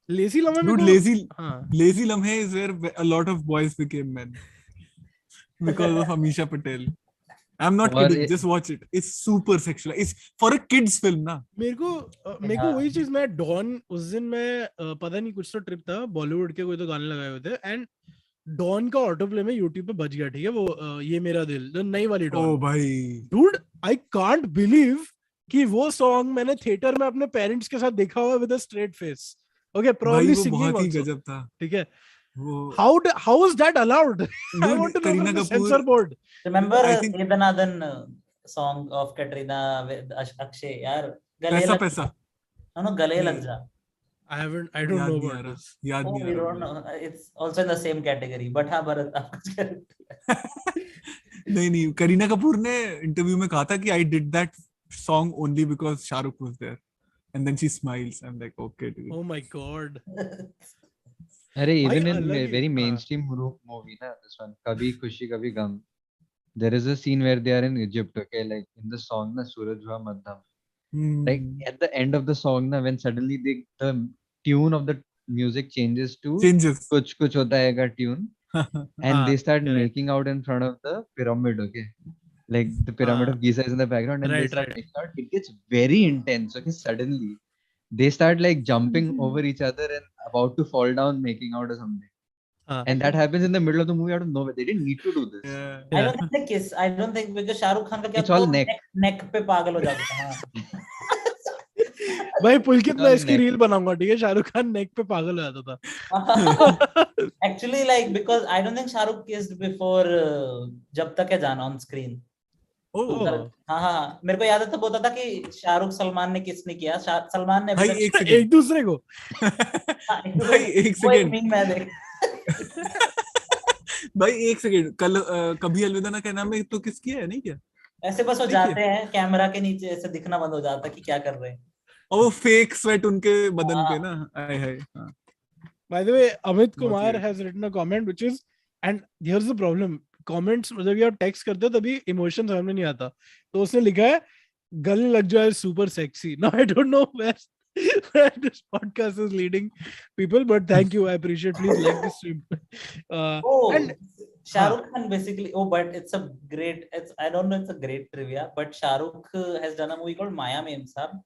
Lazy Lamhe dude, मेरे को, हाँ lazy lamhe is where a lot of boys became men because of Amisha Patel. I'm not और kidding. Just watch it. It's super sexual. It's for a kids film ना. मेरे को वही चीज, मैं डॉन उस दिन मैं पता नहीं कुछ तो ट्रिप था, बॉलीवुड के कोई तो गाने लगाए हुए थे एंड डॉन का ऑटो प्ले में यूट्यूब पे बज गया, ठीक है वो ये मेरा दिल, जो नई वाली ओ डॉन। भाई डूड आई कांट बिलीव कि वो सॉन्ग मैंने थिएटर में अपने पेरेंट्स के साथ देखा हुआ with a straight face. Okay, भाई प्रोबब्ली वो सिंगिंग बहुत ही आल्सो, गजब था ठीक है। वो। How is that allowed? I Dude, want to know Kareena from the Kapoor, censor board. Remember I think Edanadan song of Katrina with Akshay? यार गले पैसा लग पैसा no गले लग नहीं, जा. I don't याद know नहीं आ about रहा, this. याद Oh, नहीं आ we रहा don't मुझे। know. It's also in the same category. But हाँ भरत आप कुछ कर. नहीं नहीं, करीना कपूर ने इंटरव्यू में कहा था कि I did that song only because Shahrukh was there and then she smiles. I am like okay dude. Oh my god. अरे भाई even in अलग ही, very हाँ, mainstream movie ना, this one कभी खुशी कभी गम, there is a scene where they are in Egypt, okay, like in the song na Suraj Hua Madham, like at the end of the song na, when suddenly the tune of the music changes to changes. kuch kuch hota hai ka tune, and हाँ, they start correct. making out in front of the pyramid, okay, like the pyramid हाँ, of Giza is in the background, and they right, start right. making out. It gets very intense, okay, suddenly they start like jumping over each other and about to fall down making out or something, हाँ, and that happens in the middle of the movie out of nowhere. They didn't need to do this. I yeah. don't think they kiss. I don't think because Shahrukh Khan का क्या It's all तो neck. neck पे पागल हो जाता था. भाई पुलकित, It's मैं all इसकी neck. रील बनाऊंगा, ठीक है, शाहरुख खान नेक पे पागल हो जाता था। हाँ. Actually, like because I don't think Shahrukh kissed before जब तक है जाना on screen. उधर Oh. हाँ हाँ मेरे को याद है, तो बोलता था कि शाहरुख सलमान ने किस ने किया. सलमान ने अभी भाई तक एक एक सेकंड, दूसरे को। हाँ, भाई एक वो एक सेकंड, मीम मैं देख. भाई एक सेकंड, कल कभी अलविदा ना कहना में तो किस किया है नहीं क्या? ऐसे बस वो देखिए। जाते हैं कैमरा के नीचे ऐसे दिखना बंद हो जाता है कि क्या कर रहे हैं. और वो फेक स्वेट उनके बदन पे हाँ. ना, आए हाय। हाँ, By the way, Amit बहुत Kumar weird। has written a comment which is, and here's the problem, comments जब भी आप टेक्स्ट करते हो तभी इमोशन समझ में नहीं आता, तो उसने लिखा है गले लग जाए super sexy. Now I don't know where this podcast is leading people, but thank you, I appreciate. Please like this stream. Oh, And Shahrukh Khan basically. Oh, but it's a great. It's I don't know. It's a great trivia. But Shahrukh has done a movie called Maya Mem Saab,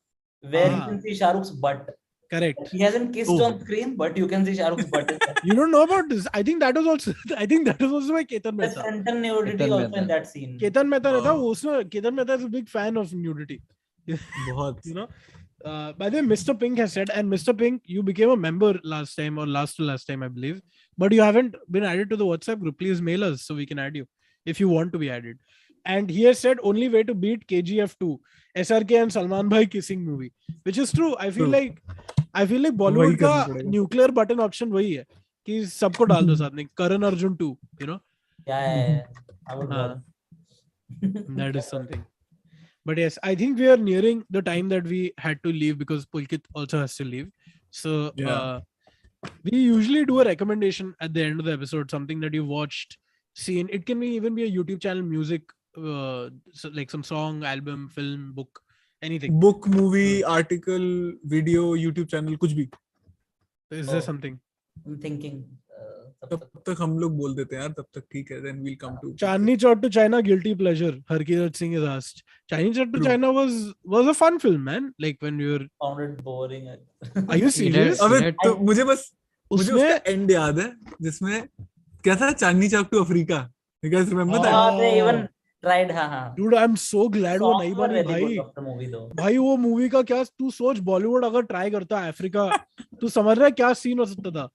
where you can see Shahrukh's butt. correct. He hasn't kissed Oh. on screen, but you can see Shahrukh's butt. in there. You don't know about this? I think that was also by Ketan There's Mehta. frontal nudity Ketan also Mehta. in that scene. Ketan Mehta रहता, Wow. वो उसमें Ketan Mehta is a big fan of nudity. बहुत। You know, by the way, Mr. Pink has said, and Mr. Pink, you became a member last time or last to last time, I believe, but you haven't been added to the WhatsApp group. Please mail us so we can add you if you want to be added. And he has said only way to beat KGF 2, SRK and Salman Bhai kissing movie, which is true. I feel True। like वही Bollywood करना का पड़ेगा। nuclear button option वही है कि सबको डाल दो साथ में, Karan Arjun 2, you know. Yeah. I would watch. That is something. But yes, I think we are nearing the time that we had to leave because Pulkit also has to leave. So Yeah. we usually do a recommendation at the end of the episode, something that you watched, seen. It can be even be a YouTube channel, music, so like some song, album, film, book, anything. Book, movie, article, video, YouTube channel, कुछ भी। Is there Oh. something? I'm thinking. तब तक हम लोग बोल देते हैं यार, तब तक ठीक है, then we'll come to Chandni Chowk to China, guilty pleasure. Harkirat Singh is asked. Chandni Chowk to True। China was a fun film, man. Like when we were. Found it boring. Are you serious? अबे It तो मुझे उसमें उसका and याद है जिसमें क्या था, Chandni Chowk to Africa. You guys remember that? Oh, they even tried. हाँ. Dude, I'm so glad वो नहीं Songs were बनी very good भाई। of the movie though. भाई वो मूवी का क्या, तू सोच बॉलीवुड अगर ट्राई करता अफ्रीका, तू समझ रहा है क्या सीन हो सकता था?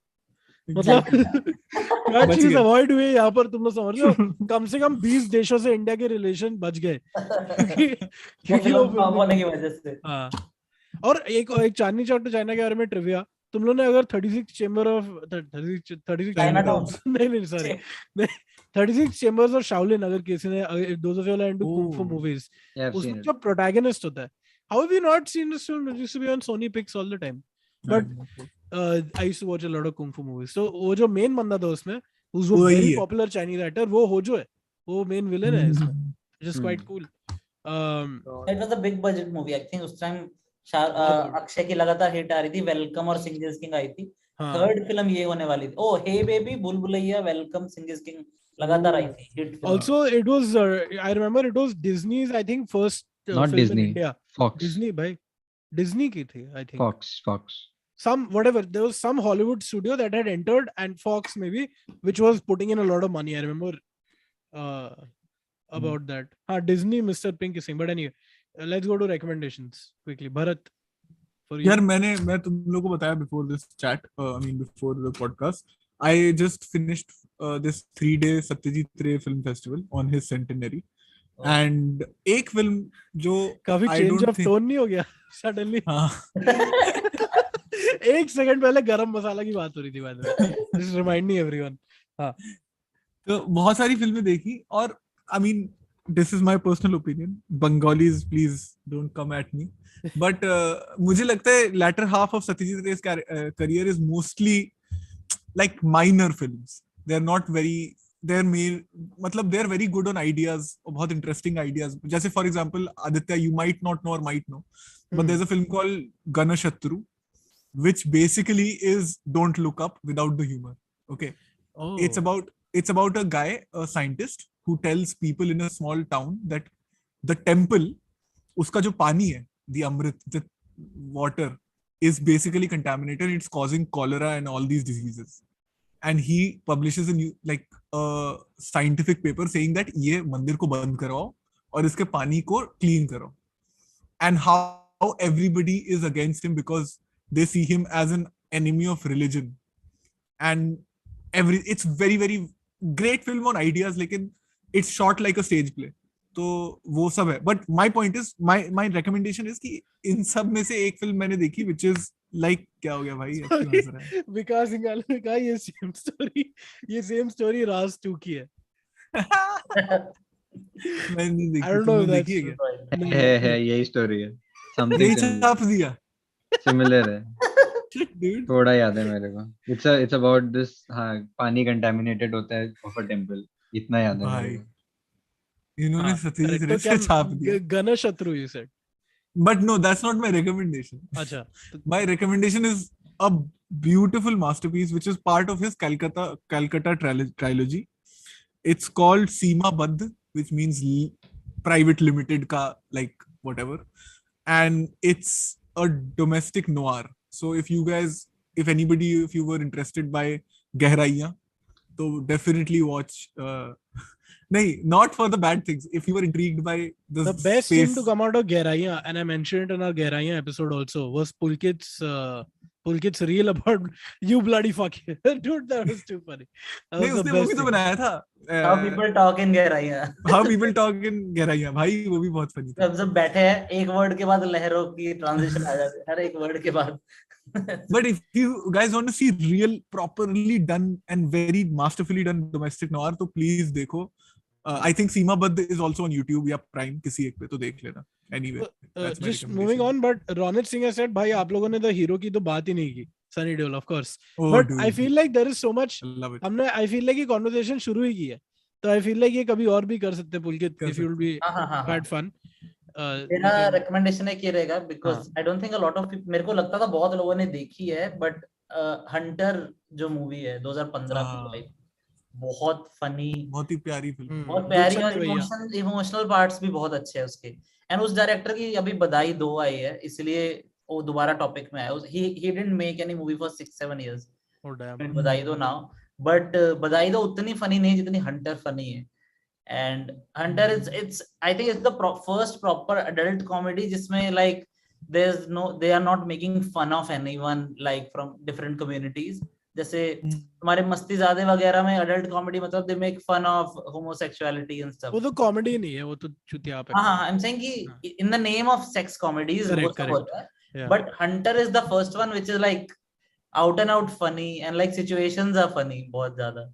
मतलब क्या बच चीज गए। अवॉइड हुई है यहाँ पर, तुम लोग समझ रहे हो? कम से कम 20 देशों से इंडिया के रिलेशन बच गए क्योंकि वो फ्लॉप होने की वजह से. हाँ। और एक चांदनी चौक टू चाइना के बारे में ट्रिविया, तुम लोग ने अगर 36 चेंबर ऑफ 36 Chinatown. नहीं सॉरी 36 चेंबर्स ऑफ शाओलिन, अगर किसी ने those of you are into kung fu movies, Yeah, I've seen उसमें it. जो प्रोटैगनिस्ट होता है, how have you not seen this film? It used to be on Sony Pix all the time, but I used to watch a lot of kung fu movies. So वो जो main बंदा था उसमें, who's a वही very है। popular Chinese actor, वो होजो है, वो मेन विलेन है इसमें, which is quite Hmm. cool. It was a big budget movie. I think उस टाइम अक्षय की लगातार हिट आ रही थी. वेलकम और सिंगल्स किंग आई थी. हाँ थर्ड फिल्म ये होने वाली थी. ओ हे बेबी, बुलबुलैया, वेलकम, सिंग इज किंग लगातार आई थी hit film. also it was I remember it was Disney's I think first Not film in Disney. India. Fox. Disney bhai, Disney की थी I think. Fox. Some whatever, there was some Hollywood studio that had entered, and Fox maybe, which was putting in a lot of money. I remember uh, about that. Disney, Mr. Pink kissing. But anyway, let's go to recommendations quickly. Bharat, for you. यार मैं तुम लोगों को बताया before this chat, I mean before the podcast, I just finished this 3-day Satyajit Ray film festival on his centenary, and एक film जो काफी I change don't of think, tone नहीं हो गया suddenly? हाँ एक सेकंड पहले गरम मसाला की बात हो रही थी by the way. Just reminding everyone. हाँ तो बहुत सारी फिल्में देखी, और I mean this is my personal opinion, Bengalis please don't come at me, but मुझे लगता है latter half of Satyajit Ray's career is mostly like minor films. They're not very, they're mere, मतलब they're very good on ideas, और बहुत interesting ideas. जैसे for example Aditya, you might not know or might know, but there's a film called Ganashatru, which basically is Don't Look Up without the humor. Okay, oh. it's about a guy, a scientist, who tells people in a small town that the temple, उसका जो पानी है, the amrit, the water, is basically contaminated. It's causing cholera and all these diseases. And he publishes a new, like a scientific paper saying that ये मंदिर को बंद कराओ और इसके पानी को clean करो. And how everybody is against him because they see him as an enemy of religion. And it's very very great film on ideas, लेकिन it's shot like a stage play. तो वो सब है. But my point is, my recommendation is कि इन सब में से एक फिल्म मैंने देखी which is like, क्या हो गया भाई, क्यों हंस रहा है? विकास सिंघाल ने कहा ये सेम स्टोरी राज 2 की है. मैं नहीं देखी. I don't know if तुमने that's देखी है क्या? है यही स्टोरी है. यही Something छाप दिया. similar है. Shit, dude. थोड़ा याद है मेरे को. It's about this, हाँ, पानी contaminated होता है of a temple. इतना याद है मेरे भाई को. इन्होंने सत्यजीत correct. रे तो क्या से छाप दिया. गणशत्रु you said. But no, that's not my recommendation. अच्छा. My recommendation is a beautiful masterpiece which is part of his Calcutta trilogy. It's called Seema Baddh, which means private limited ka, like whatever, and it's a domestic noir. So if you were interested by Gehraiyan, so definitely watch. Not for the bad things. If you were intrigued by The best thing to come out of Gehraiyan, and I mentioned it in our Gehraiyan episode also, was Pulkit's reel about you bloody fuck. Dude, that was too funny. That was नहीं, the उसने वो best भी तो thing. बनाया था. How people talk in Gehraiyan. How people talk in Gehraiyan. भाई वो भी बहुत funny था. जब सब बैठे हैं, एक वर्ड के बाद लहरों की ट्रांजिशन आ जाती है, हर एक वर्ड के बाद. But if you guys want to see real, properly done and very masterfully done domestic noir, तो please देखो. I think Seema Baddh is also on YouTube या Prime, किसी एक पे तो देख लेना. Anyway, that's my Just moving recommendation. on, but Ronit Singh has said, भाई आप लोगों ने the hero की तो बात ही नहीं की. Sunny Deol, of course. Oh, But dude, I feel like there is so much. I love it. हमने I feel like ये conversation शुरू ही की है. तो I feel like ये कभी और भी कर सकते हैं पुलकित, if you will be quite fun. मेरा recommendation है कि रहेगा because I don't think a lot of people, मेरे को लगता था बहुत लोगों ने देखी है, but Hunter जो मूवी है 2015 में, बहुत फनी, बहुत ही प्यारी फिल्म, बहुत प्यारी, और इमोशनल पार्ट्स भी बहुत अच्छे हैं उसके. एंड उस डायरेक्टर की अभी बधाई 2 आई है, इसलिए वो दोबारा टॉपिक में आया. he didn't make any movie for 6-7 years. Oh damn. बधाई दो now, but बधाई दो उतनी फनी नहीं जितनी हंटर फनी है. And Hunter it's I think it's the first proper adult comedy जिसमें like they are not making fun of anyone like from different communities. जैसे हमारे मस्ती ज़ादे वगैरह में adult comedy मतलब they make fun of homosexuality and stuff. वो तो comedy नहीं है, वो तो चुतिया पे. हाँ, I'm saying कि in the name of sex comedies वो सब होता है. But Hunter is the first one which is like out and out funny and like situations are funny बहुत ज़्यादा.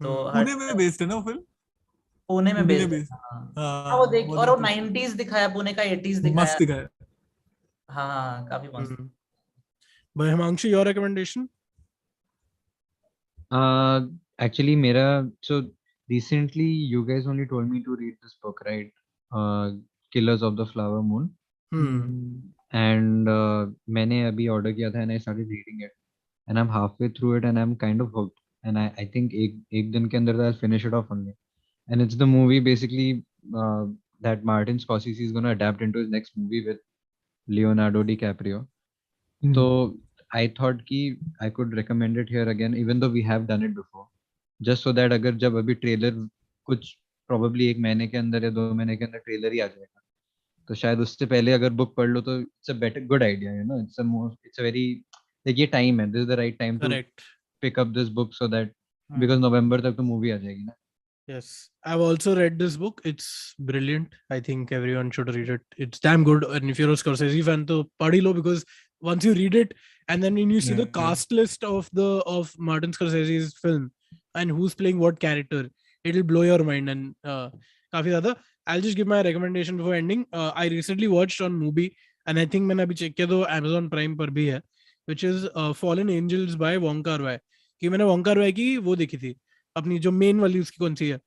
तो पुणे में based है ना वो फिल्म? पुणे में based है. हाँ, वो देख, और वो 90s दिखाया, पुणे का 80s दिखाया. मस्त दिखाया. हाँ, काफी मस्त. भाई Himanshu, your recommendation? Actually so recently you guys only told me to read this book, right? Killers of the Flower Moon. And मैंने अभी order किया था and I started reading it, and I'm halfway through it and I'm kind of hooked. And I think ek din ke andar I'll finish it off only. And it's the movie basically uh, that Martin Scorsese is going to adapt into his next movie with Leonardo DiCaprio. So I thought कि I could recommend it here again, even though we have done it before, just so that अगर जब अभी trailer कुछ probably 1 महीने के अंदर या 2 महीने के अंदर ट्रेलर ही आ जाएगा, तो शायद उससे पहले अगर बुक पढ़ लो तो it's a better good idea, you know, it's a very like ये time है, this is the right time to Correct. pick up this book so that because November तक तो movie आ जाएगी ना. Yes, I've also read this book. It's brilliant. I think everyone should read it. It's damn good. And if you're a Scorsese fan, to padhi lo, because once you read it and then when you see the cast list of Martin Scorsese's film and who's playing what character, it'll blow your mind. And काफी ज़्यादा. I'll just give my recommendation before ending. I recently watched on Mubi, and I think मैंने अभी check किया तो Amazon Prime पर भी है, which is Fallen Angels by Wong Kar-wai. कि मैंने Wong Kar-wai की वो देखी थी, अपनी जो मेन वाली उसकी कौन सी है,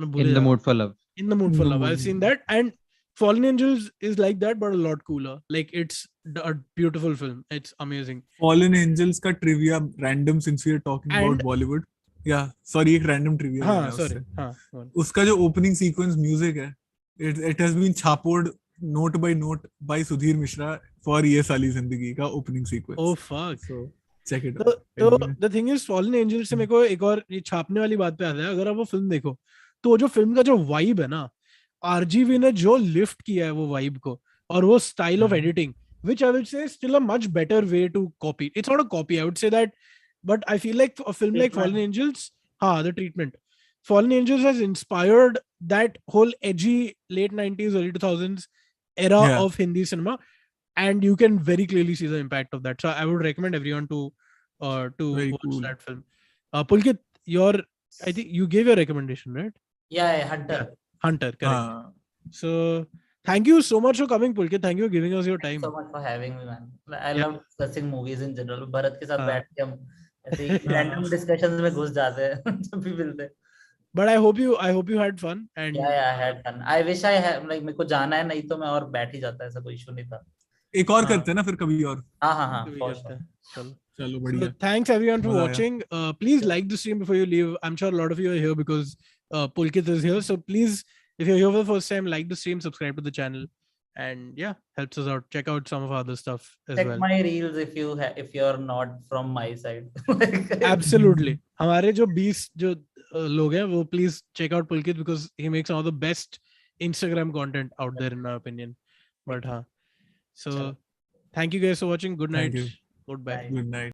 In the Mood for Love. In the Mood for Love. I've seen that, and Fallen Angels is like that but a lot cooler. Like it's a beautiful film. It's amazing. Fallen Angels का trivia random since we are talking about Bollywood. Yeah, sorry, एक random trivia हाँ, sorry. हाँ, उसका जो opening sequence music है, it has been छापोड note by note by Sudhir Mishra for ये साली जिंदगी का opening sequence. Oh fuck. So check it out. तो the thing is, Fallen Angels से मेरे को एक और ये छापने वाली बात पे आता है. अगर आप वो फिल्म देखो तो वो जो फिल्म का जो वाइब है ना, आरजीवी ने जो लिफ्ट किया है वो वाइब को, और वो style of editing, which I would say is still a much better way to copy. It's not a copy, I would say that, but I feel like a film like Fallen Angels, the treatment. Fallen Angels has inspired that whole edgy late 90s, early 2000s era of Hindi cinema, and you can very clearly see the impact of that. So I would recommend everyone to watch that film. Pulkit, I think you gave your recommendation, right? Yeah, Hunter, correct. So thank you so much for coming, Pulkit. Thank you for giving us your time. Thanks so much for having me, man. I love discussing movies in general. Bharat के साथ बैठ के हम ऐसे random discussions में घुस जाते हैं जब भी मिलते हैं. But I hope you had fun. And yeah, I had fun. I wish I had, like मेरे को जाना है, नहीं तो मैं और बैठ ही जाता, ऐसा कोई इशू नहीं था. एक और करते हैं ना फिर कभी और. हाँ. चलो बढ़िया. So thanks everyone for watching. Please like the stream before you leave. I'm sure a lot of you are here because Pulkit is here. So please, if you're here for the first time, like the stream, subscribe to the channel, and yeah, helps us out. Check out some of our other stuff as well. Check my reels if you're not from my side. Absolutely. हमारे जो 20 जो लोग हैं वो please check out Pulkit because he makes some of the best Instagram content out there in my opinion. But so thank you guys for watching. Good night. Thank you. Goodbye. Good night.